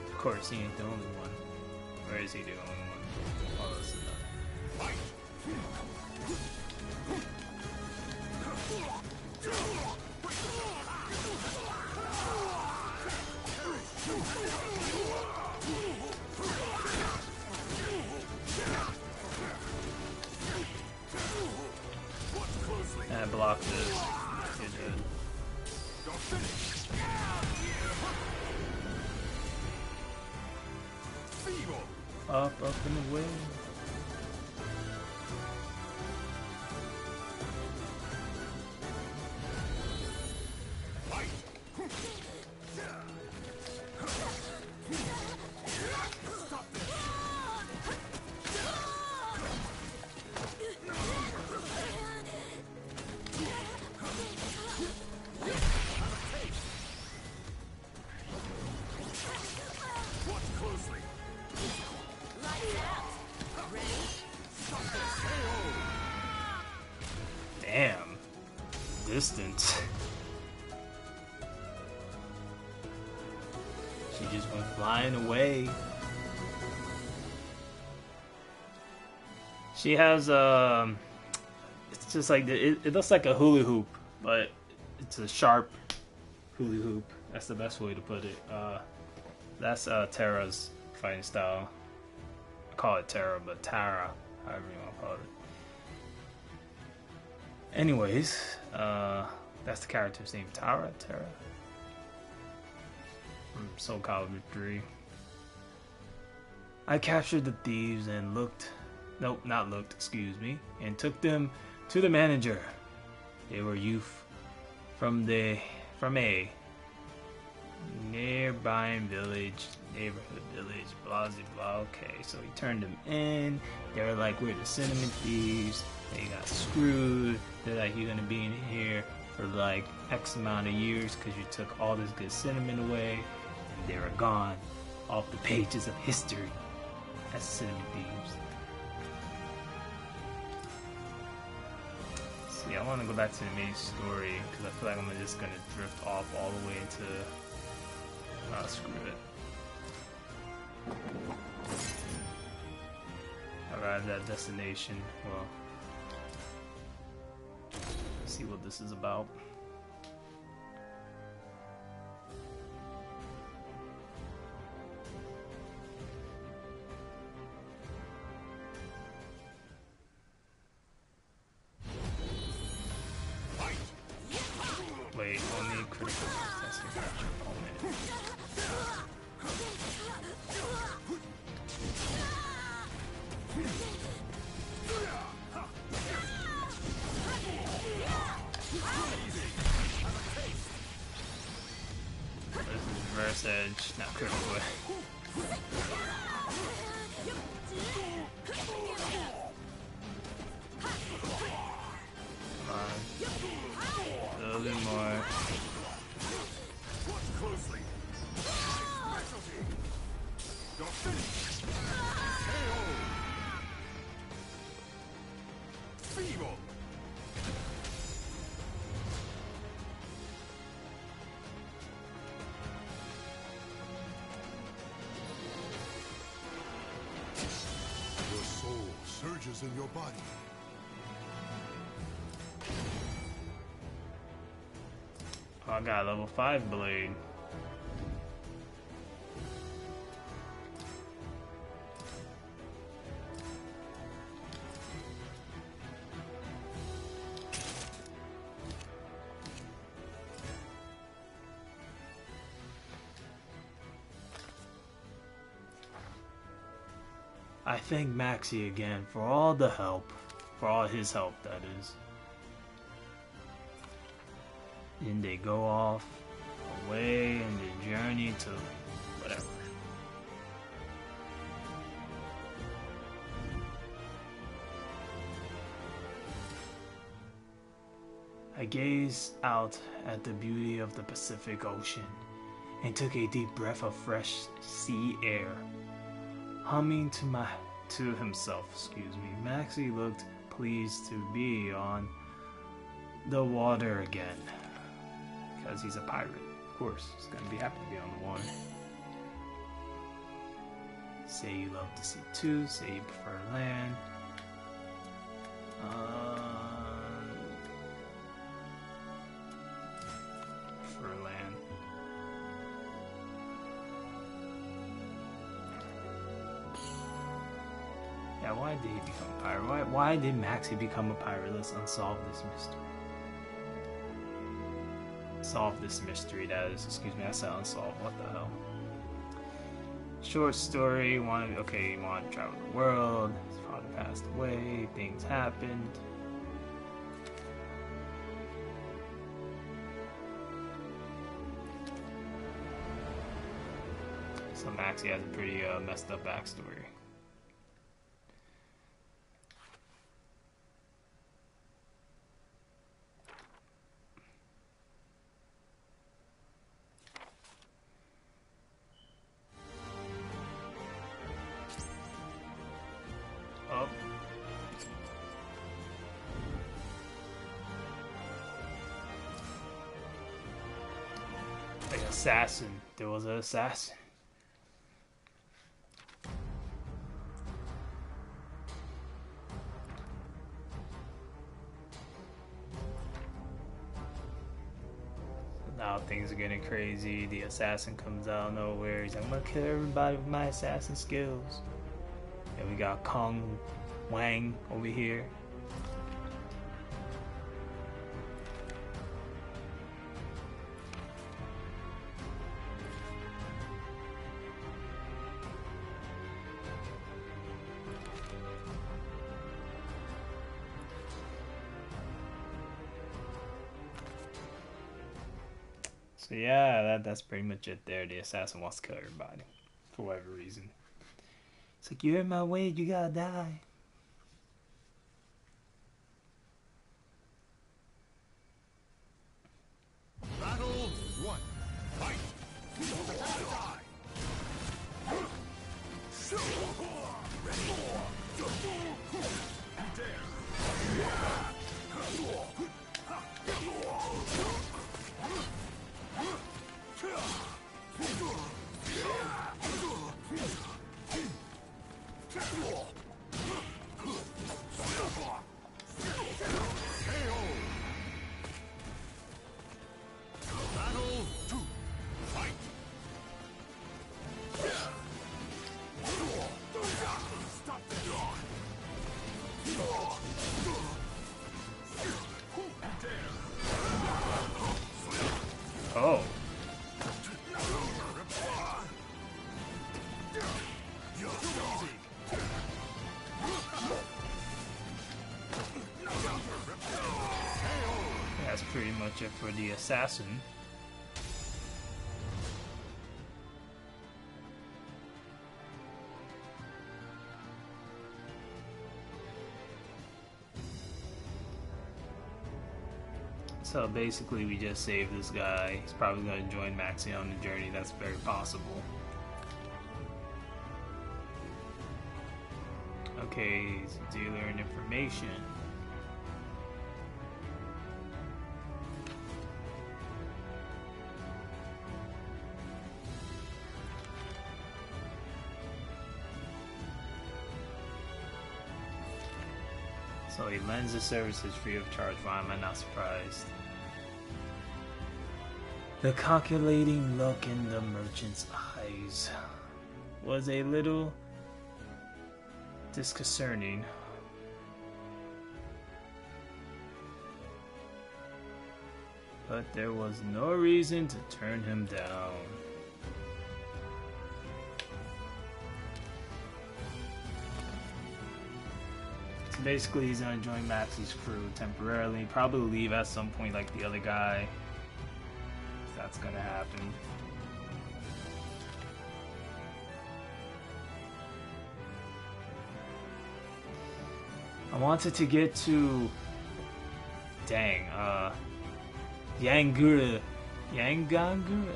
Of course, he ain't the only one. Or is he the only one? Oh, this is not. I blocked this. You're dead. Up and away. Damn. Distance. She just went flying away. She has it's just like it looks like a hula hoop, but it's a sharp hula hoop. That's the best way to put it. That's Terra's fighting style. I call it Terra, but Tara, however you want to call it. Anyways, that's the character's name, Terra. From SoulCalibur 3. I captured the thieves and and took them to the manager. They were youth from a nearby neighborhood village, blah blah. Okay, so he turned them in. They were like, we're the cinnamon thieves. They got screwed. They're like, you're gonna be in here for like X amount of years because you took all this good cinnamon away, and they were gone off the pages of history as cinnamon thieves. See, I want to go back to the main story because I feel like I'm just gonna drift off all the way into screw it. Arrived at destination. Well, let's see what this is about. Wait, only critical success can capture opponent. Cliff's Edge, not critical edge. Come on. A little bit more. Watch closely. Specialty. Don't finish. KO. Feeble. Your soul surges in your body. Oh, I got a level 5 blade. I thank Maxie again for all the help. For all his help, that is. And they go off away in the journey to whatever. I gazed out at the beauty of the Pacific Ocean and took a deep breath of fresh sea air. Humming to himself, Maxie looked pleased to be on the water again. Because he's a pirate, of course. He's gonna be happy to be on the water. Say you love the sea too. Say you prefer land. Prefer land. Yeah, why did he become a pirate? Why did Maxie become a pirate? Let's unsolve this mystery. Solve this mystery, that is. Excuse me, I said unsolved. What the hell? Short story. He wanted to travel the world. His father passed away. Things happened. So Maxie has a pretty messed up backstory. Assassin. There was an assassin. Now things are getting crazy. The assassin comes out of nowhere. He's like, I'm gonna kill everybody with my assassin skills. And we got Kong Wang over here. So yeah, that's pretty much it there. The assassin wants to kill everybody. For whatever reason. It's like, you're in my way, you gotta die. Battle 1. Fight! Oh. That's pretty much it for the assassin. So basically we just saved this guy. He's probably going to join Maxie on the journey. That's very possible. Okay, he's a dealer in information. So he lends his services free of charge. Why am I not surprised? The calculating look in the merchant's eyes was a little disconcerting. But there was no reason to turn him down. So basically he's gonna join Maxie's crew temporarily, probably leave at some point like the other guy. If that's gonna happen. I wanted to get to Yangangu.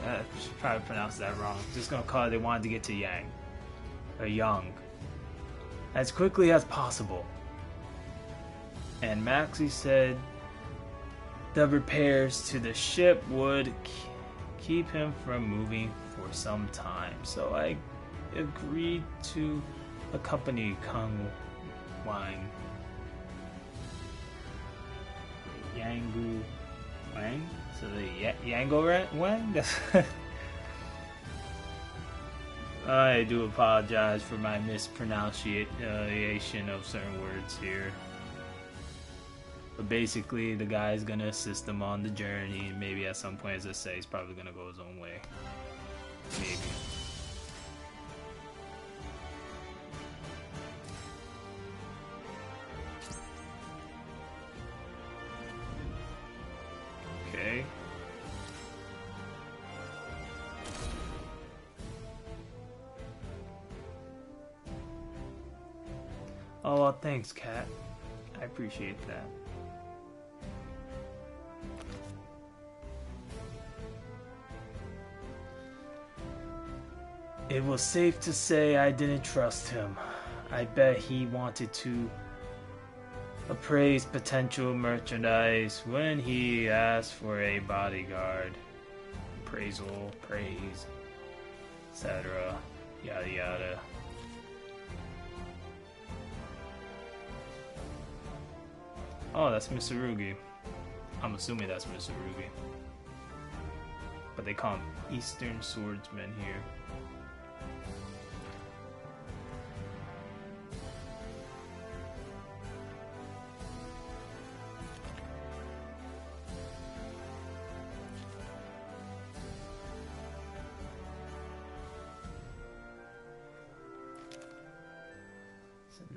I should probably pronounce that wrong. Just gonna call it, they wanted to get to Yang or Yang as quickly as possible. And Maxie said the repairs to the ship would keep him from moving for some time. So I agreed to accompany Kung Wang. Yangu Wang? So the Yango Wang? I do apologize for my mispronunciation of certain words here. But basically, the guy's gonna assist him on the journey. Maybe at some point, as I say, he's probably gonna go his own way. Maybe. Okay. Oh, well, thanks, Kat. I appreciate that. It was safe to say I didn't trust him. I bet he wanted to appraise potential merchandise when he asked for a bodyguard. Appraisal, praise, etc. Yada yada. Oh, that's Mitsurugi. I'm assuming that's Mitsurugi. But they call him Eastern Swordsman here.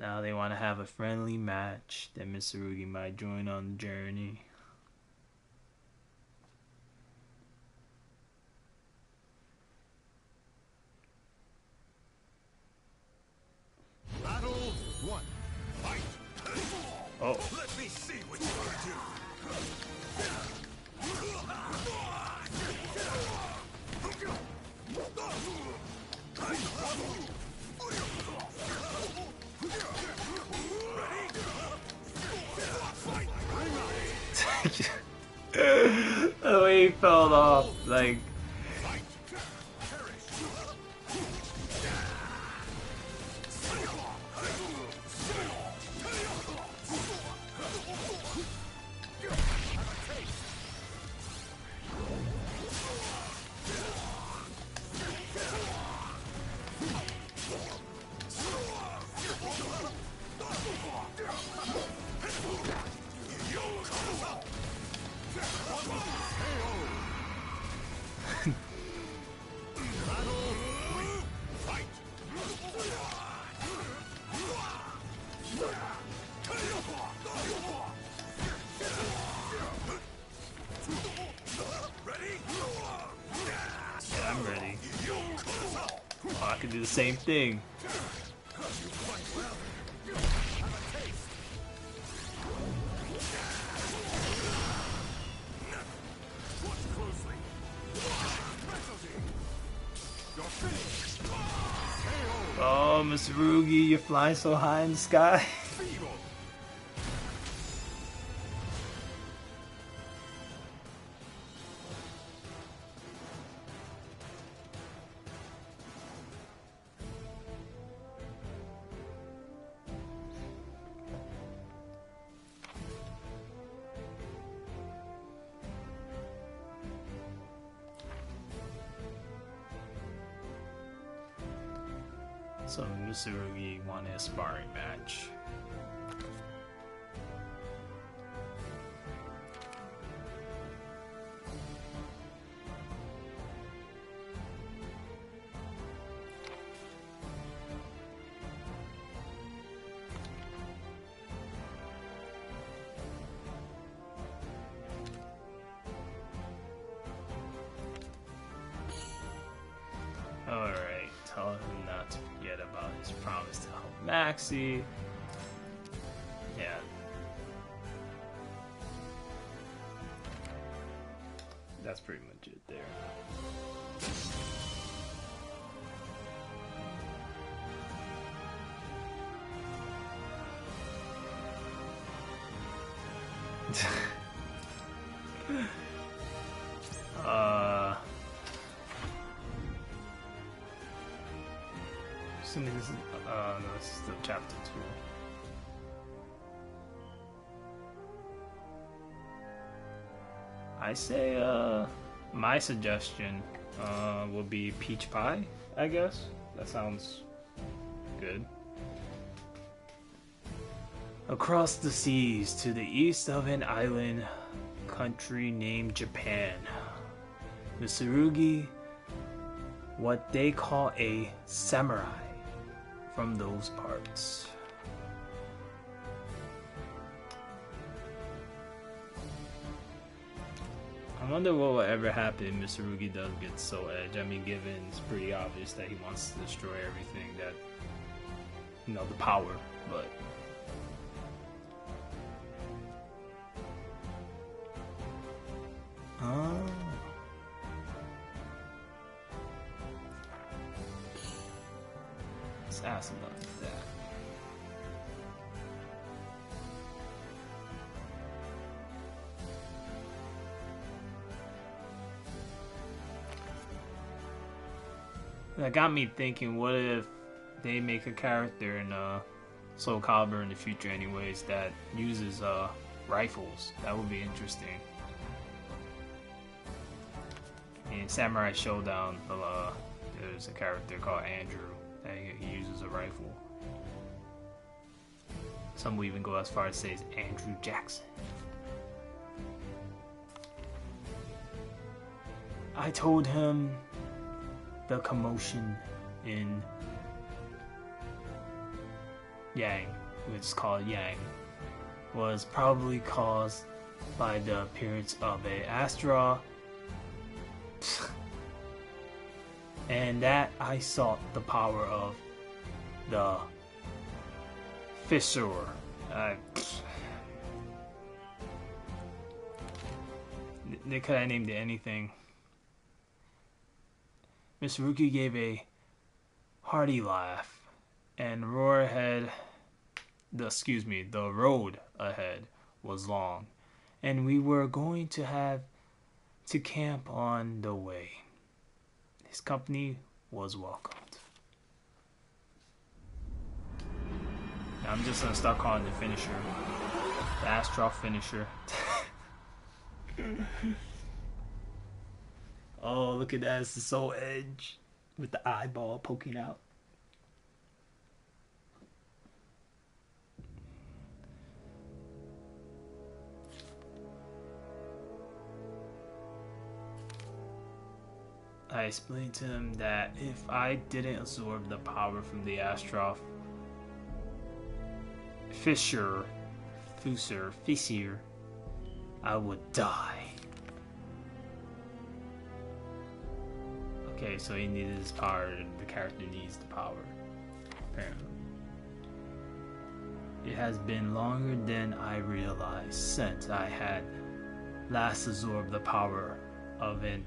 Now they want to have a friendly match that Mitsurugi might join on the journey. Battle 1. Fight. Oh. Let me see what you can do. The way he fell off, like. I'm ready. Oh, I can do the same thing. Mr. Rugi, you're flying so high in the sky. Feeble. So Mr. Rugi wanted a sparring match. Alright, tell him not to forget about his promise to help Maxie. Yeah. That's pretty much it there. Assuming this is, no, this is still chapter 2. I say, my suggestion, would be peach pie, I guess. That sounds good. Across the seas to the east of an island country named Japan, Mitsurugi, what they call a samurai from those parts. I wonder what will ever happen if Mitsurugi does get Soul Edge. I mean, given it's pretty obvious that he wants to destroy everything that, you know, the power, but... Oh. Let's ask him about that. That got me thinking, what if they make a character in SoulCalibur in the future anyways that uses rifles? That would be interesting. In Samurai Showdown, there's a character called Andrew that he uses a rifle. Some will even go as far as say it's Andrew Jackson. I told him the commotion in Yang, which is called Yang, was probably caused by the appearance of a Astra, and that I sought the power of the Fissure. They could have named it anything. Miss Ruki gave a hearty laugh, and the road ahead was long, and we were going to have to camp on the way. His company was welcomed. Now I'm just gonna start calling the finisher the Astral Finisher. Oh, look at that. It's the Soul Edge with the eyeball poking out. I explained to him that if I didn't absorb the power from the Astral Fissure, I would die. Okay, so he needed his power, and the character needs the power, apparently. It has been longer than I realized since I had last absorbed the power of an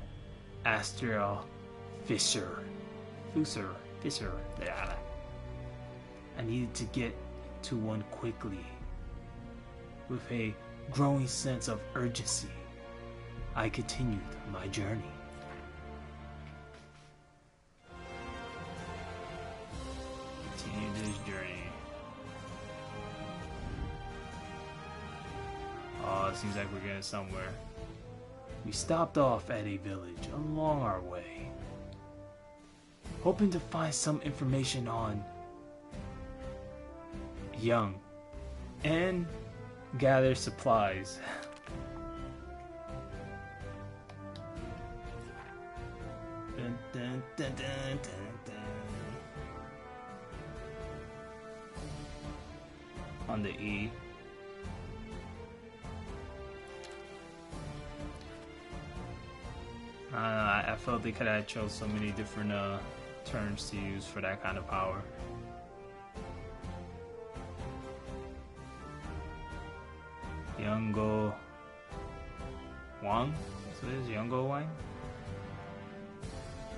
astral fissure. Yeah. I needed to get to one quickly. With a growing sense of urgency, I continued my journey. Continue this journey. Oh, it seems like we're getting somewhere. We stopped off at a village along our way, hoping to find some information on Young and gather supplies. Dun, dun, dun, dun, dun, dun. On the E. I felt they could have chose so many different terms to use for that kind of power. Yungo Wang? So it is Yungo Wang?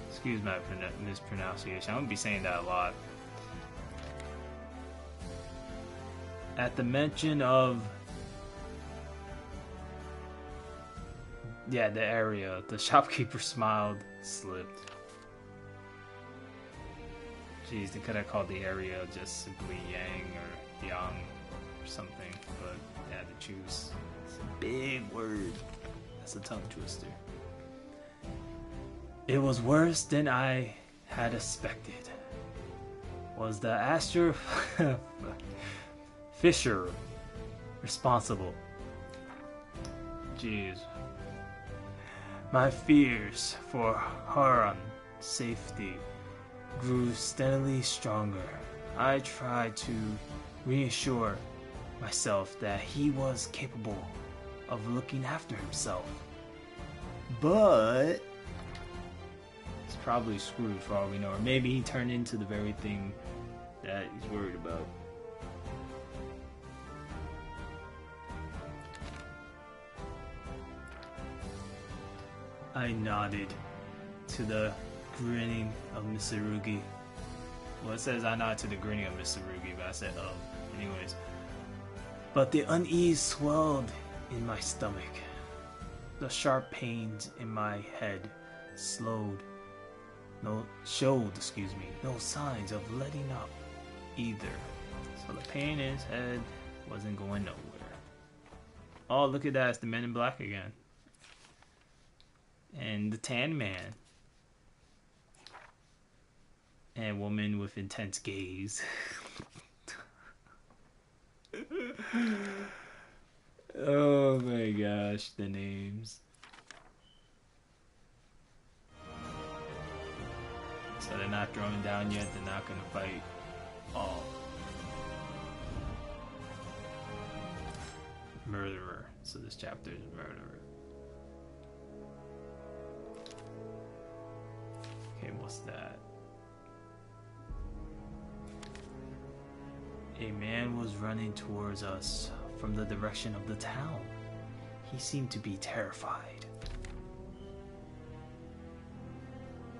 Excuse my mispronunciation. I'm gonna be saying that a lot. At the mention of the area, the shopkeeper smiled, slipped. Jeez, they could have called the area just simply Yang or Yang or something, but they had to choose. It's a big word. That's a tongue twister. It was worse than I had expected. Was the Astro Fisher responsible? Jeez. My fears for Haran's safety grew steadily stronger. I tried to reassure myself that he was capable of looking after himself. But he's probably screwed for all we know. Or maybe he turned into the very thing that he's worried about. I nodded to the grinning of Mr. Rugi. Well, it says I nodded to the grinning of Mr. Rugi, but I said, anyways. But the unease swelled in my stomach. The sharp pains in my head showed no signs of letting up either. So the pain in his head wasn't going nowhere. Oh, look at that, it's the Men in Black again. And the Tan Man. And Woman with Intense Gaze. Oh my gosh, the names. So they're not throwing down yet, they're not gonna fight all. Murderer. So this chapter is Murderer. Okay, what's that? A man was running towards us from the direction of the town. He seemed to be terrified.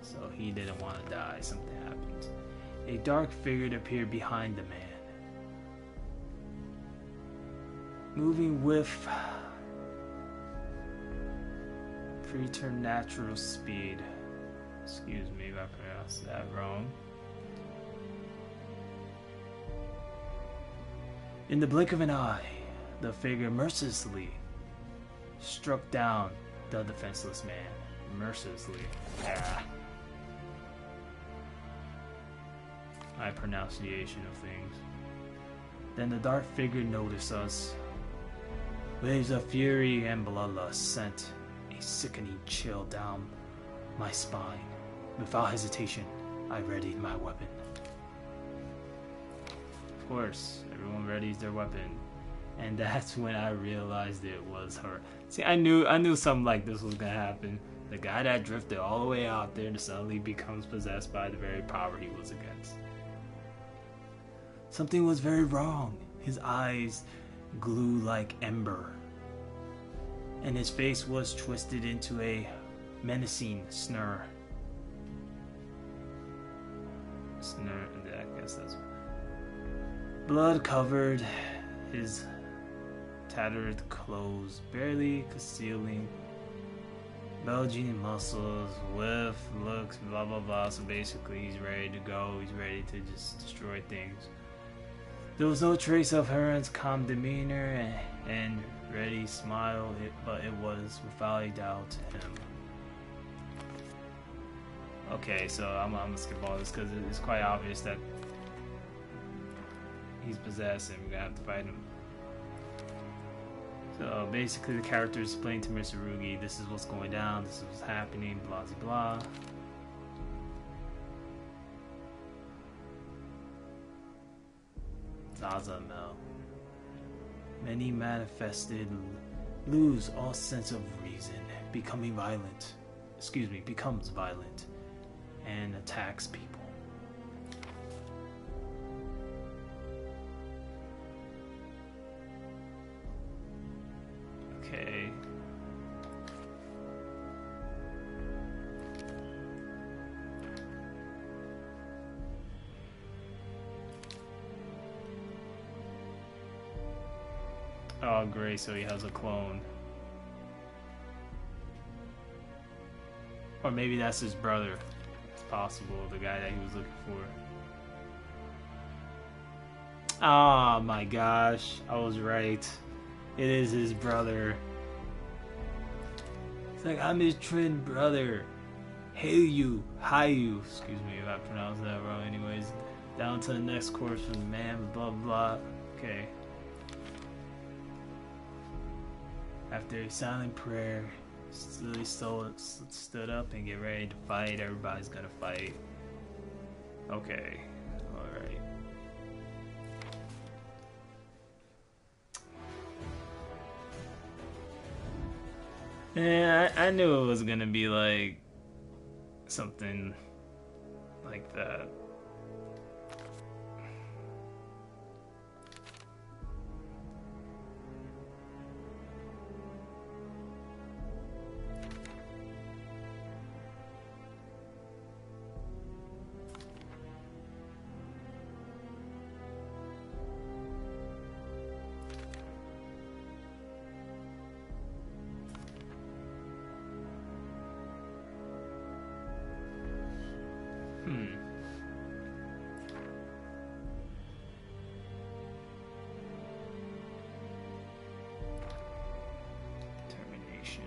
So he didn't want to die. Something happened. A dark figure appeared behind the man, moving with preternatural speed. Excuse me if I pronounced that wrong. In the blink of an eye, the figure mercilessly struck down the defenseless man. Mercilessly. My pronunciation of things. Then the dark figure noticed us. Waves of fury and bloodlust sent a sickening chill down my spine. Without hesitation, I readied my weapon. Of course, everyone readies their weapon. And that's when I realized it was her. See, I knew something like this was gonna happen. The guy that drifted all the way out there suddenly becomes possessed by the very power he was against. Something was very wrong. His eyes glue like ember, and his face was twisted into a menacing snarl. I guess that's Blood covered his tattered clothes, barely concealing bulging muscles, with looks, blah blah blah. So basically, he's ready to go. He's ready to just destroy things. There was no trace of Heron's calm demeanor and ready smile, but it was without a doubt him. Okay, so I'm gonna skip all this because it's quite obvious that he's possessed and we're gonna have to fight him. So basically the character is explaining to Mr. Rugi, this is what's going down, this is what's happening, blah blah blah. Zazamel. Many manifested lose all sense of reason, becomes violent, and attacks people. Okay. Oh, great, so he has a clone. Or maybe that's his brother. It's possible, the guy that he was looking for. Oh my gosh, I was right. It is his brother. It's like, I'm his twin brother. Hayu, excuse me if I pronounced that wrong anyways. Down to the next course from the man, blah blah. Okay. After a silent prayer, Lily stood up and get ready to fight. Everybody's gonna fight. Okay, alright. Yeah, I knew it was gonna be like something like that. Termination.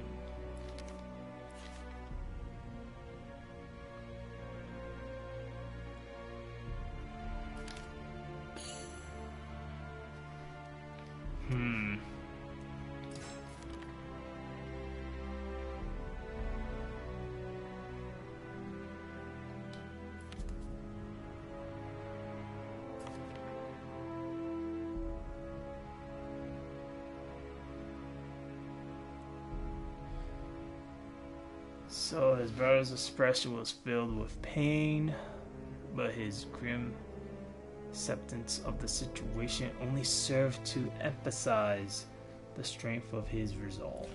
So his brother's expression was filled with pain, but his grim acceptance of the situation only served to emphasize the strength of his resolve.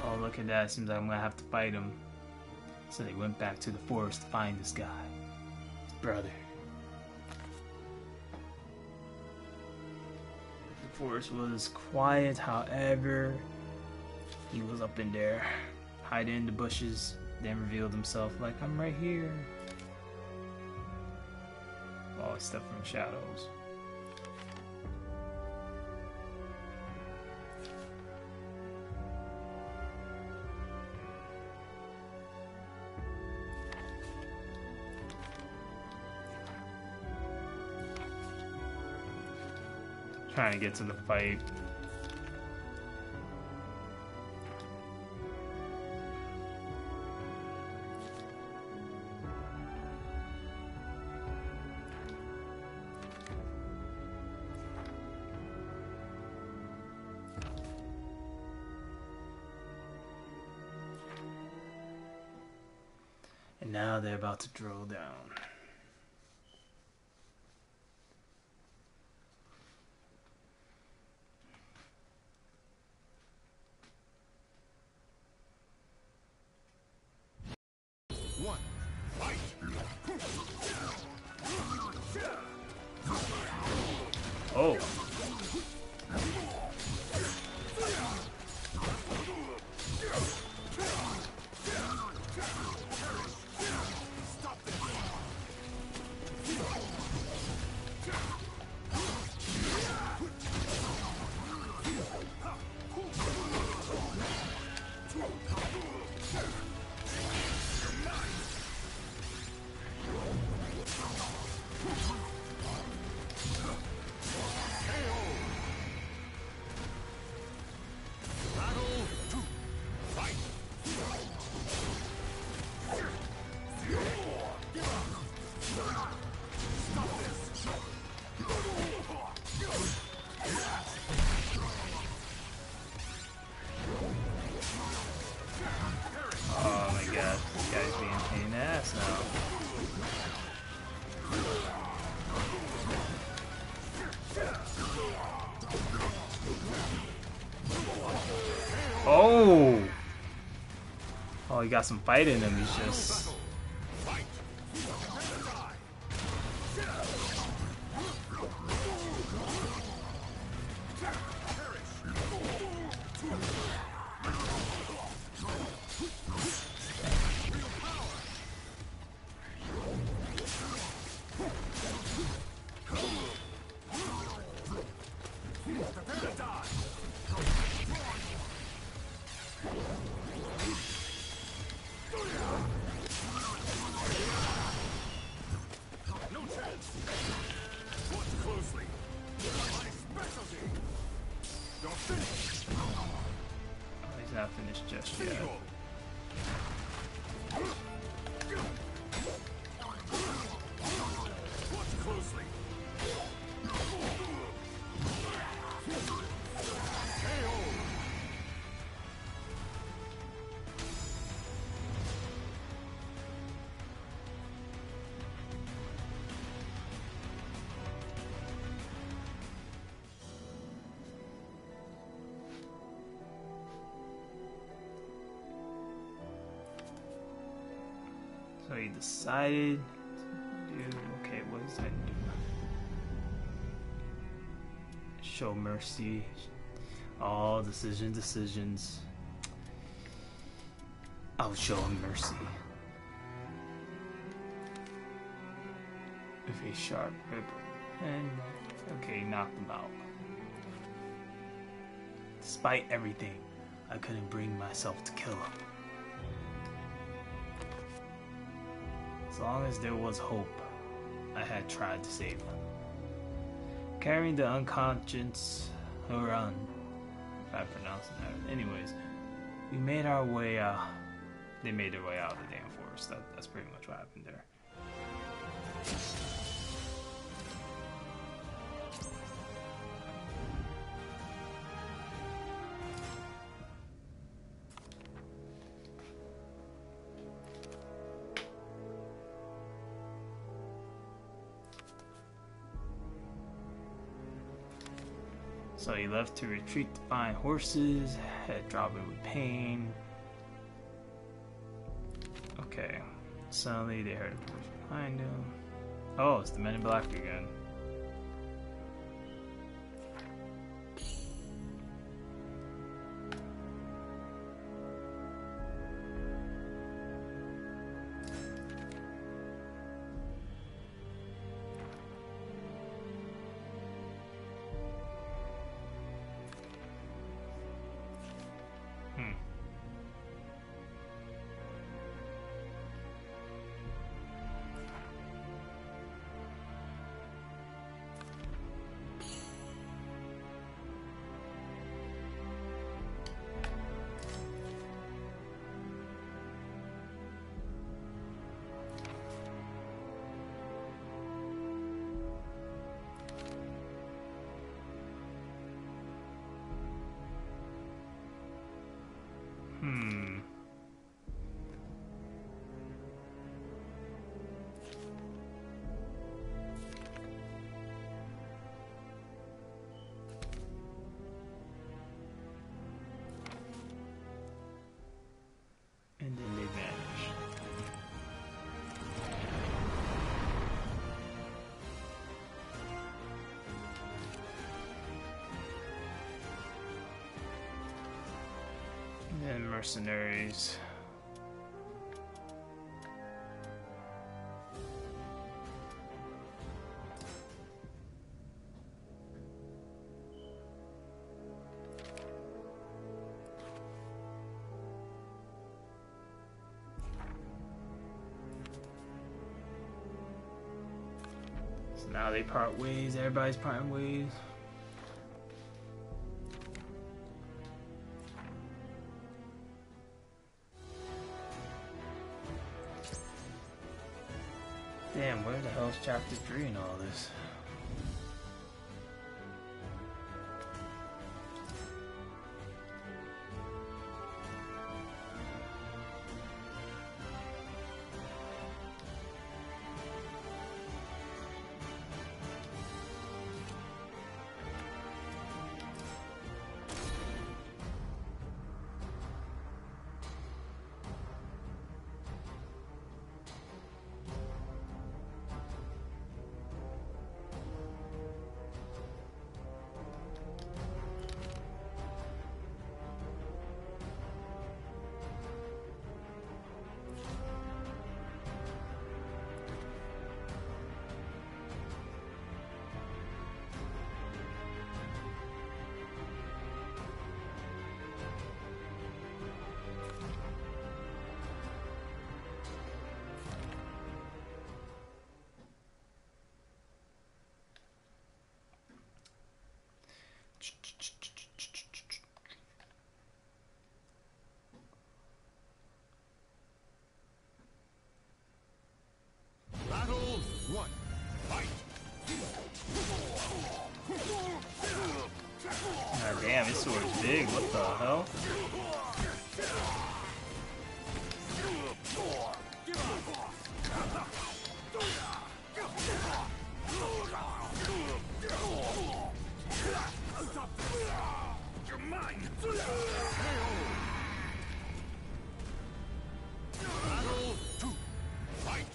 Oh, look at that. Seems like I'm gonna have to fight him. So they went back to the forest to find this guy. His brother. The forest was quiet, however, he was up in there, hiding in the bushes, then revealed himself like, I'm right here. All his stuff from shadows. Trying to get to the fight. And now they're about to drill down. One, fight! Oh. Oh my god, this guy's being a pain in the ass now. Oh! Oh, he got some fight in him, he's just... Oh, he's not finished just yet. So he decided to do, okay, what does that do? Show mercy. All decisions. I'll show him mercy. With a sharp rip. And, okay, knocked him out. Despite everything, I couldn't bring myself to kill him. As long as there was hope, I had tried to save him. Carrying the unconscious Huron, if I pronounce it that. Anyways, we made our way out. They made their way out of the damn forest. That's pretty much what happened there. So he left to retreat to find horses, head dropping with pain. Okay. Suddenly they heard a voice behind him. Oh, it's the Men in Black again. And mercenaries. So now they part ways. Everybody's parting ways. Damn, where the hell's chapter 3 and all this? Battle 1. Fight! God damn, this sword's big. What the hell? You're mine! Battle 2. Fight!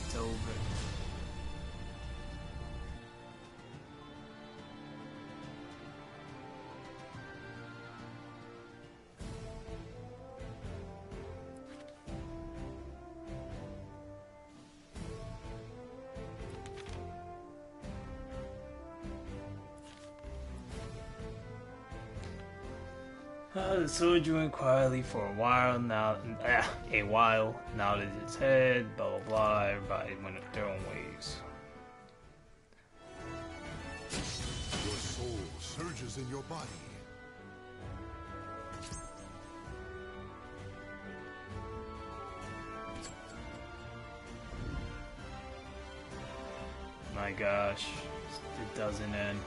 It's over. The soldier went quietly for a while. Now that its head. Blah blah blah. Everybody went their own ways. Your soul surges in your body. My gosh, it doesn't end.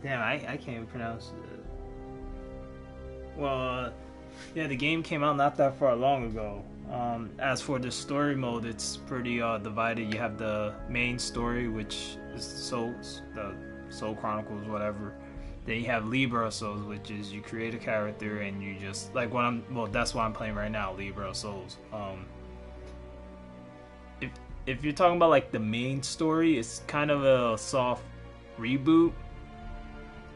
Damn, I can't even pronounce it. Well, yeah, the game came out not that far long ago. As for the story mode, it's pretty divided. You have the main story, which is the Soul Chronicles, whatever. Then you have Libra of Souls, which is you create a character and you just like that's what I'm playing right now, Libra of Souls. If you're talking about like the main story, it's kind of a soft reboot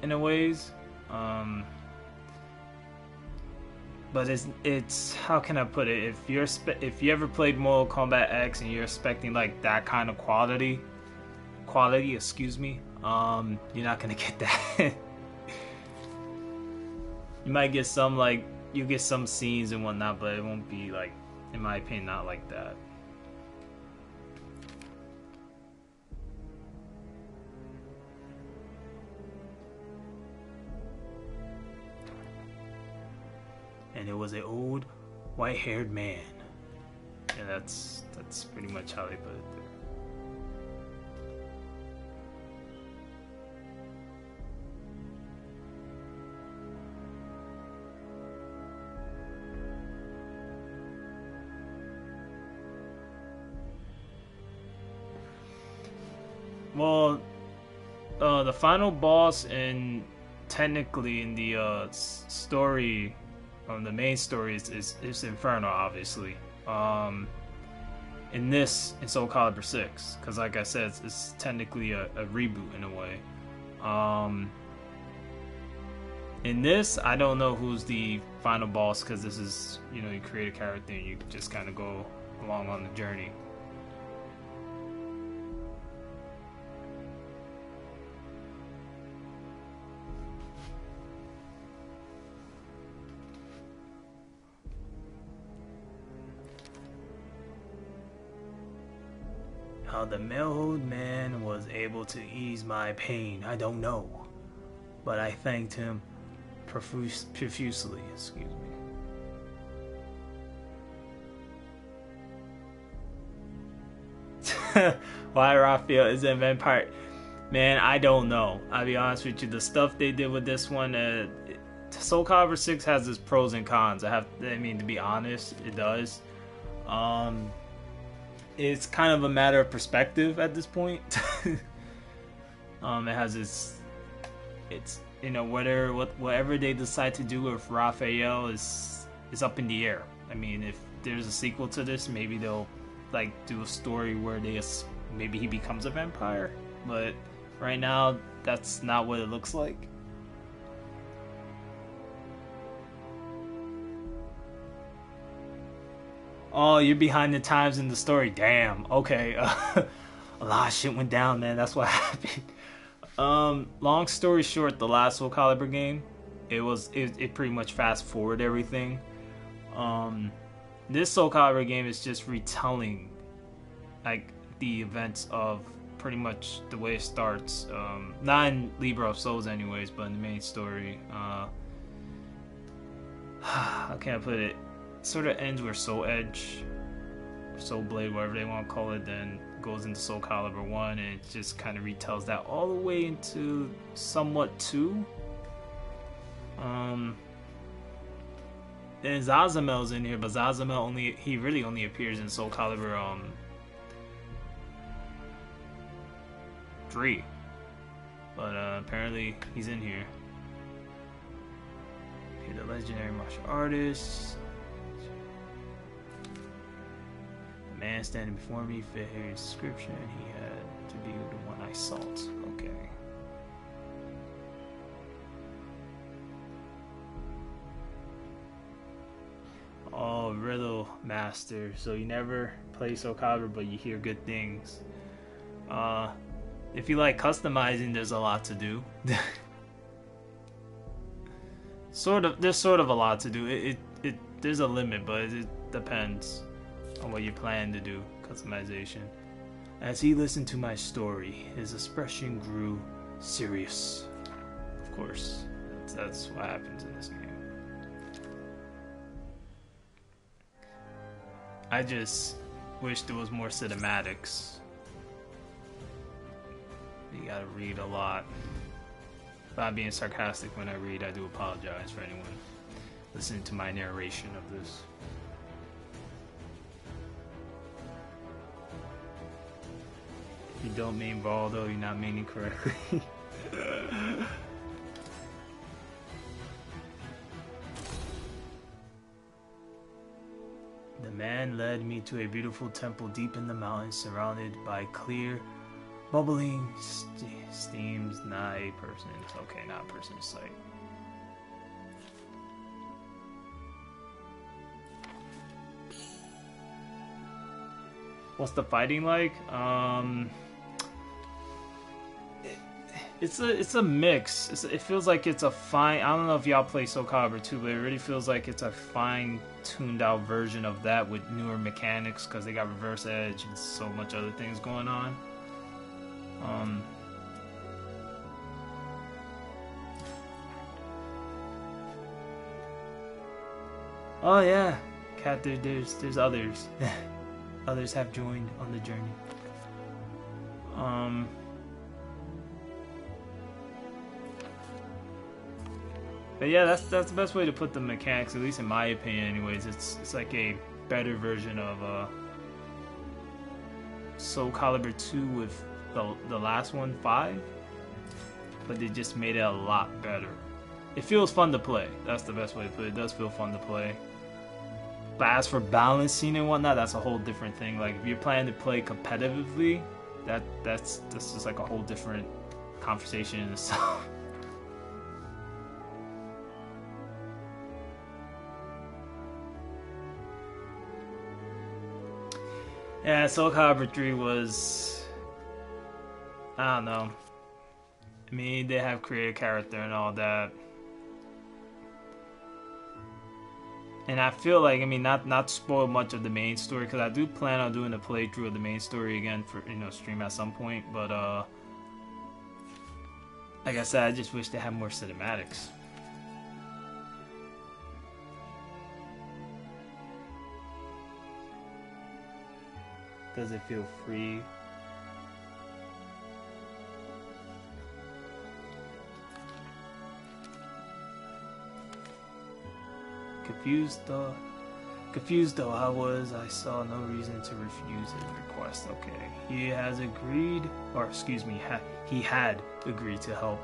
in a ways. But it's how can I put it? If you ever played Mortal Kombat X and you're expecting like that kind of quality, excuse me, you're not gonna get that. You might get some you get some scenes and whatnot, but it won't be like, in my opinion, not like that. and it was an old white-haired man. And that's pretty much how they put it there. Well, the final boss, and technically in the story, the main story is Inferno, obviously. In SoulCalibur 6, because like I said, it's technically a reboot in a way. In this, I don't know who's the final boss, because this is, you create a character and you just kind of go along on the journey. How the old man was able to ease my pain, I don't know, but I thanked him profusely. Excuse me. Why Raphael is a vampire? Man, I don't know. I'll be honest with you. The stuff they did with this one, SoulCalibur 6 has its pros and cons. To be honest, it does. It's kind of a matter of perspective at this point. It has it's whatever they decide to do with Raphael is up in the air. I mean, if there's a sequel to this, maybe they'll do a story where maybe he becomes a vampire. But right now, that's not what it looks like. Oh, you're behind the times in the story. Damn. Okay. A lot of shit went down, man. That's what happened. Long story short, the last SoulCalibur game, it pretty much fast forward everything. This SoulCalibur game is just retelling the events of pretty much the way it starts. Not in Libra of Souls anyways, but in the main story. How can I put it? Sort of ends where Soul Edge, Soul Blade, whatever they want to call it, then goes into SoulCalibur 1, and it just kind of retells that all the way into somewhat 2. Then Zazamel's in here, but Zazamel really only appears in SoulCalibur 3. But apparently he's in here. Okay, the legendary martial artist. Man standing before me fit his description. He had to be the one I sought. Okay. Oh, Riddle Master. So you never play SoulCalibur, but you hear good things. If you like customizing, there's a lot to do. There's sort of a lot to do. There's a limit, but it depends on what you plan to do. Customization. As he listened to my story, his expression grew serious. Of course, that's what happens in this game. I just wish there was more cinematics. You gotta read a lot. If I'm being sarcastic when I read, I do apologize for anyone listening to my narration of this. If you don't mean Baldo, you're not meaning correctly. The man led me to a beautiful temple deep in the mountains, surrounded by clear, bubbling steams. Not a person. Okay, not a person in sight. What's the fighting like? It's a mix. It feels like it's a fine. I don't know if y'all play SoulCalibur 2, but it really feels like it's a fine-tuned out version of that with newer mechanics, because they got reverse edge and so much other things going on. Oh yeah, Cat. There's others. Others have joined on the journey. But yeah, that's the best way to put the mechanics, at least in my opinion. Anyways, it's like a better version of SoulCalibur 2 with the last one 5, but they just made it a lot better. It feels fun to play. That's the best way to put it. It does feel fun to play. But as for balancing and whatnot, that's a whole different thing. Like if you're planning to play competitively, that's just like a whole different conversation in itself. Yeah, SoulCalibur 3 was, I don't know. I mean, they have created character and all that. And I feel like, I mean, not to spoil much of the main story, because I do plan on doing a playthrough of the main story again for, stream at some point. But, like I said, I just wish they had more cinematics. Does it feel free? Confused though I saw no reason to refuse his request. Okay, he has agreed, or excuse me, he had agreed to help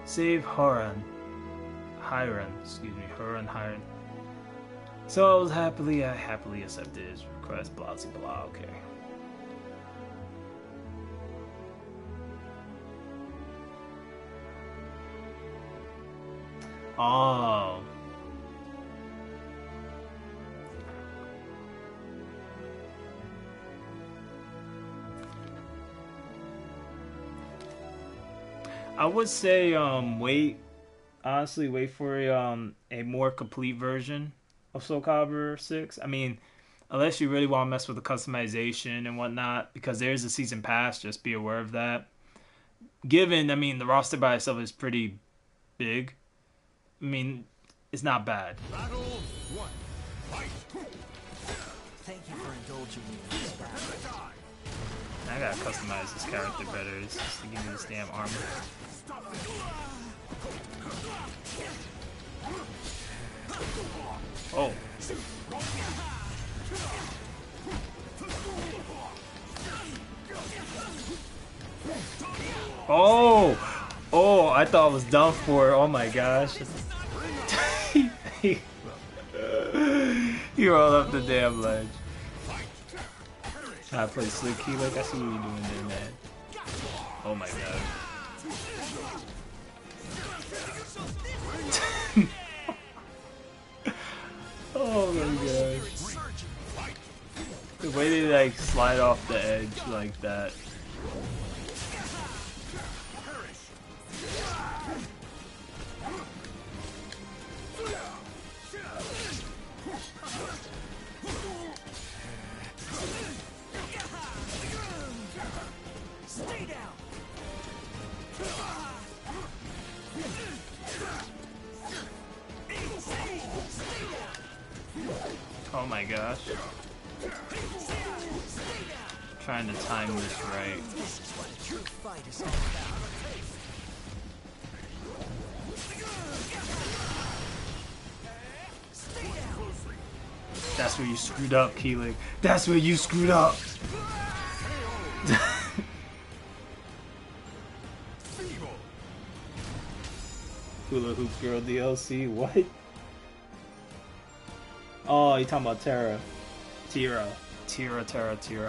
save Hiran. So I happily accepted his request. Blah blah blah. Okay. Oh. I would say wait for a more complete version of SoulCalibur 6. I mean, unless you really want to mess with the customization and whatnot, because there's a season pass, just be aware of that. Given, I mean, the roster by itself is pretty big. I mean, it's not bad. Battle 1. Fight. Thank you for indulging me in this battle. I gotta customize this character better. It's just to give me this damn armor. Oh. Oh! Oh, I thought it was done for. Oh my gosh. He rolled up the damn ledge. I play slick key like I see what you're doing there, man. Oh my god. Oh my gosh. The way they like slide off the edge like that. Oh my gosh. Trying to time this right. That's where you screwed up, Keeling. That's where you screwed up. Hula Hoop Girl DLC, what? Oh, you talking about Tara,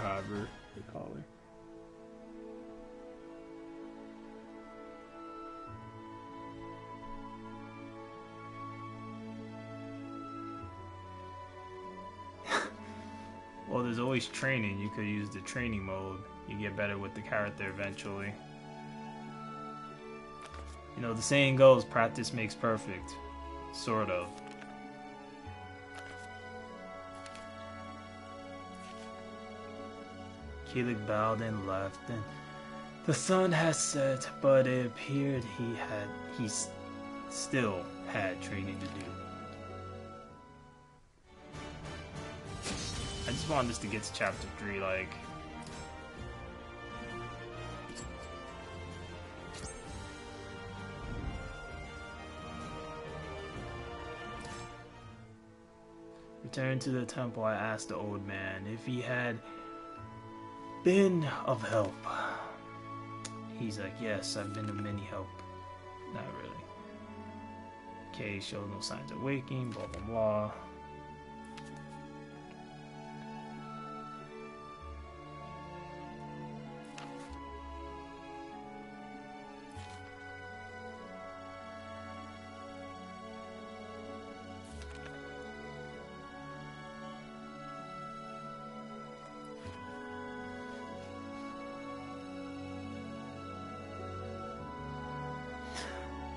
however they call her. Well, there's always training. You could use the training mode. You get better with the character eventually. You know, the saying goes, practice makes perfect. Sort of. Keelik bowed and left, and the sun had set, but it appeared he still had training to do. just want this to get to chapter 3, like. Return to the temple, I asked the old man if he had been of help. He's like, yes, I've been of many help. Not really. Okay, showed no signs of waking, blah blah blah.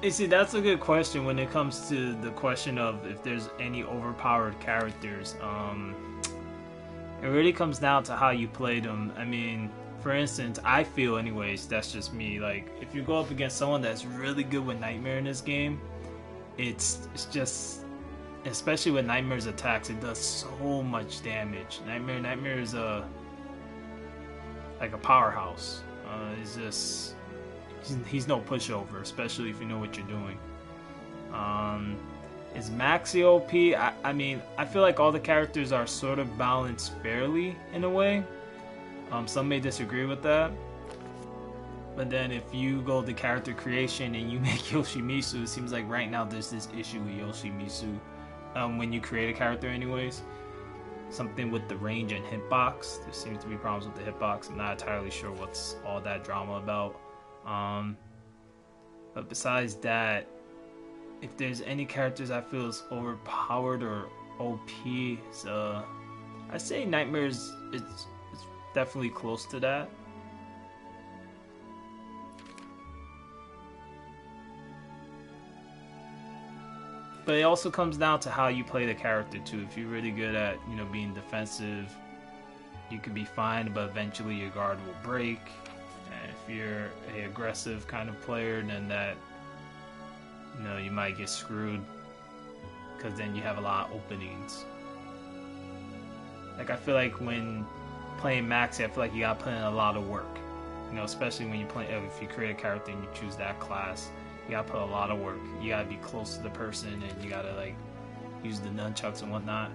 You see, that's a good question when it comes to the question of if there's any overpowered characters. It really comes down to how you play them. I mean, for instance, I feel anyways, that's just me, like, if you go up against someone that's really good with Nightmare in this game, it's just, especially with Nightmare's attacks, it does so much damage. Nightmare is like a powerhouse. He's no pushover, especially if you know what you're doing. Is Maxi OP? I mean, I feel like all the characters are sort of balanced fairly in a way. Some may disagree with that. But then if you go to character creation and you make Yoshimitsu, it seems like right now there's this issue with Yoshimitsu. When you create a character anyways. Something with the range and hitbox. There seems to be problems with the hitbox. I'm not entirely sure what's all that drama about. But besides that, if there's any characters I feel is overpowered or OP, I say Nightmare's it's definitely close to that. But it also comes down to how you play the character too. If you're really good at, you know, being defensive, you could be fine, but eventually your guard will break. And if you're an aggressive kind of player, then that, you know, you might get screwed, because then you have a lot of openings. Like, I feel like when playing Maxi, I feel like you gotta put in a lot of work. You know, especially when you play, if you create a character and you choose that class, you gotta put a lot of work. You gotta be close to the person, and you gotta, like, use the nunchucks and whatnot.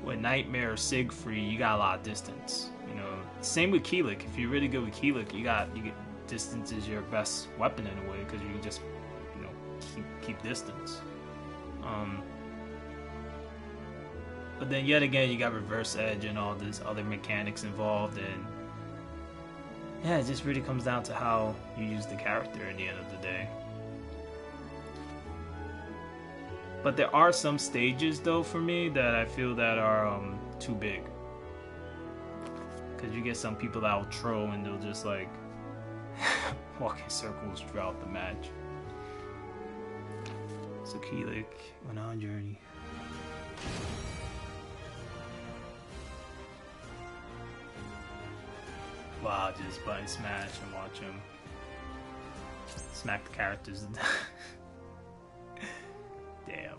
With Nightmare or Siegfried, you got a lot of distance. You know, same with Keelik. If you're really good with Keelik, you get distance is your best weapon in a way, because you can just, you know, keep distance. But then yet again, you got reverse edge and all these other mechanics involved, and yeah, it just really comes down to how you use the character at the end of the day. But there are some stages, though, for me that I feel that are too big. Because you get some people that will troll and they'll just, like, walk in circles throughout the match. So Keelik went on a journey. Wow, just button smash and watch him smack the characters. Damn.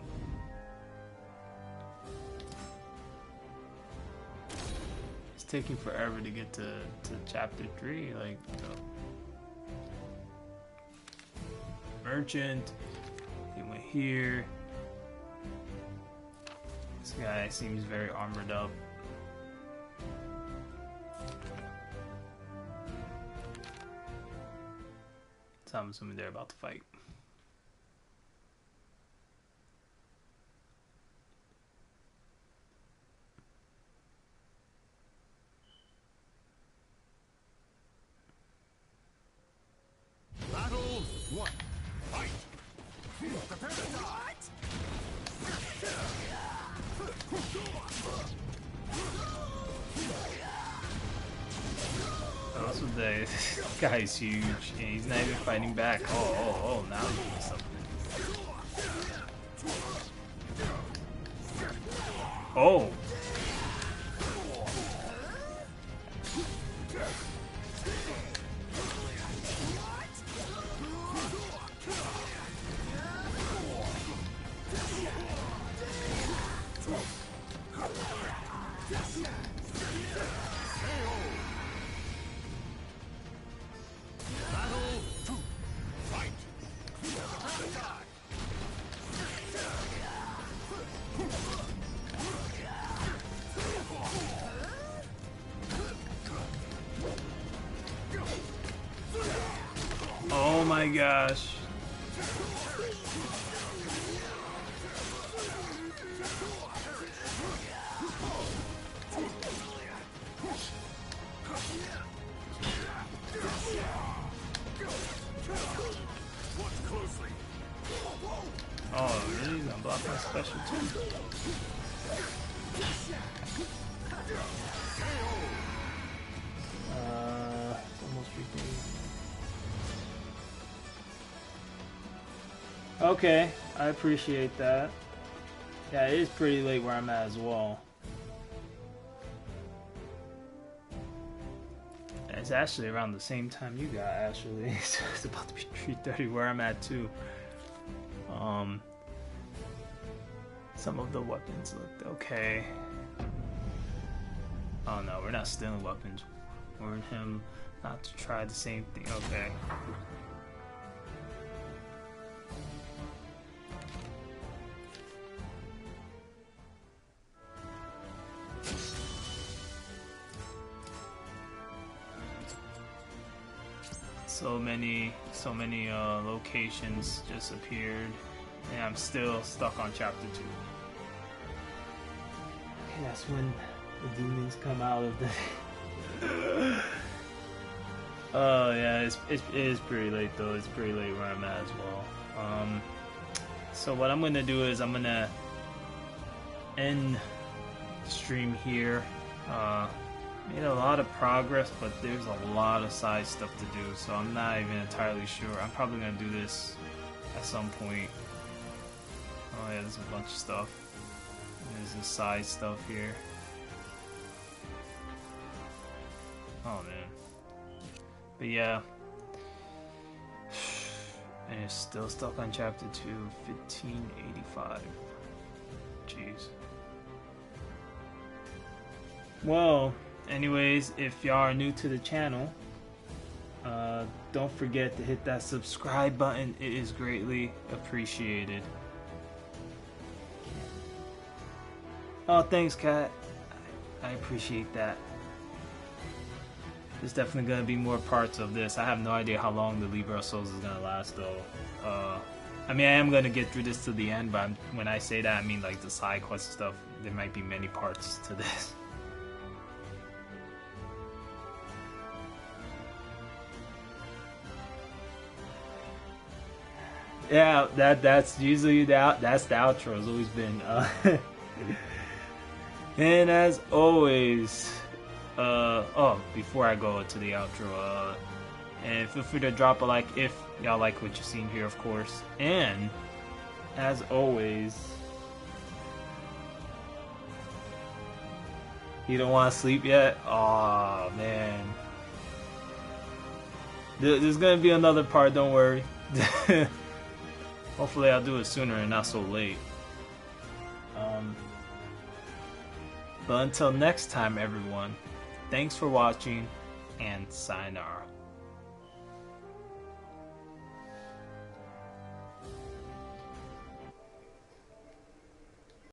It's taking forever to get to chapter 3, like, you know. Merchant. He went here. This guy seems very armored up. So I'm assuming they're about to fight. Battle 1. Fight! Prepare to die! Also, the guy's huge, and he's not even fighting back. Oh, now he's doing something. Oh! Oh my gosh. Oh, really? He's gonna block my special too? Almost repaid. Okay, I appreciate that. Yeah, it is pretty late where I'm at as well. It's actually around the same time you got, actually. It's about to be 3:30 where I'm at too. Some of the weapons looked okay. Oh no, we're not stealing weapons. Warn him not to try the same thing. Okay. So many locations just appeared, and I'm still stuck on chapter 2. Okay, that's when the demons come out of the. Oh yeah, it is pretty late though. It's pretty late where I'm at as well. So what I'm gonna do is I'm gonna end the stream here. Made a lot of progress, but there's a lot of side stuff to do, so I'm not even entirely sure. I'm probably gonna do this at some point. Oh yeah, there's a bunch of stuff. There's this side stuff here. Oh man. But yeah. And it's still stuck on chapter 2, 1585. Jeez. Well, anyways, if y'all are new to the channel, don't forget to hit that subscribe button. It is greatly appreciated. Oh, thanks, Kat. I appreciate that. There's definitely going to be more parts of this. I have no idea how long the Libra of Souls is going to last, though. I mean, I am going to get through this to the end, but when I say that, I mean like the side quest stuff. There might be many parts to this. Yeah, that's usually that's the outro. Has always been. And as always, oh, before I go to the outro, and feel free to drop a like if y'all like what you've seen here, of course. And as always, you don't want to sleep yet? Oh man, there's gonna be another part. Don't worry. Hopefully I'll do it sooner and not so late. But until next time, everyone, thanks for watching, and sayonara.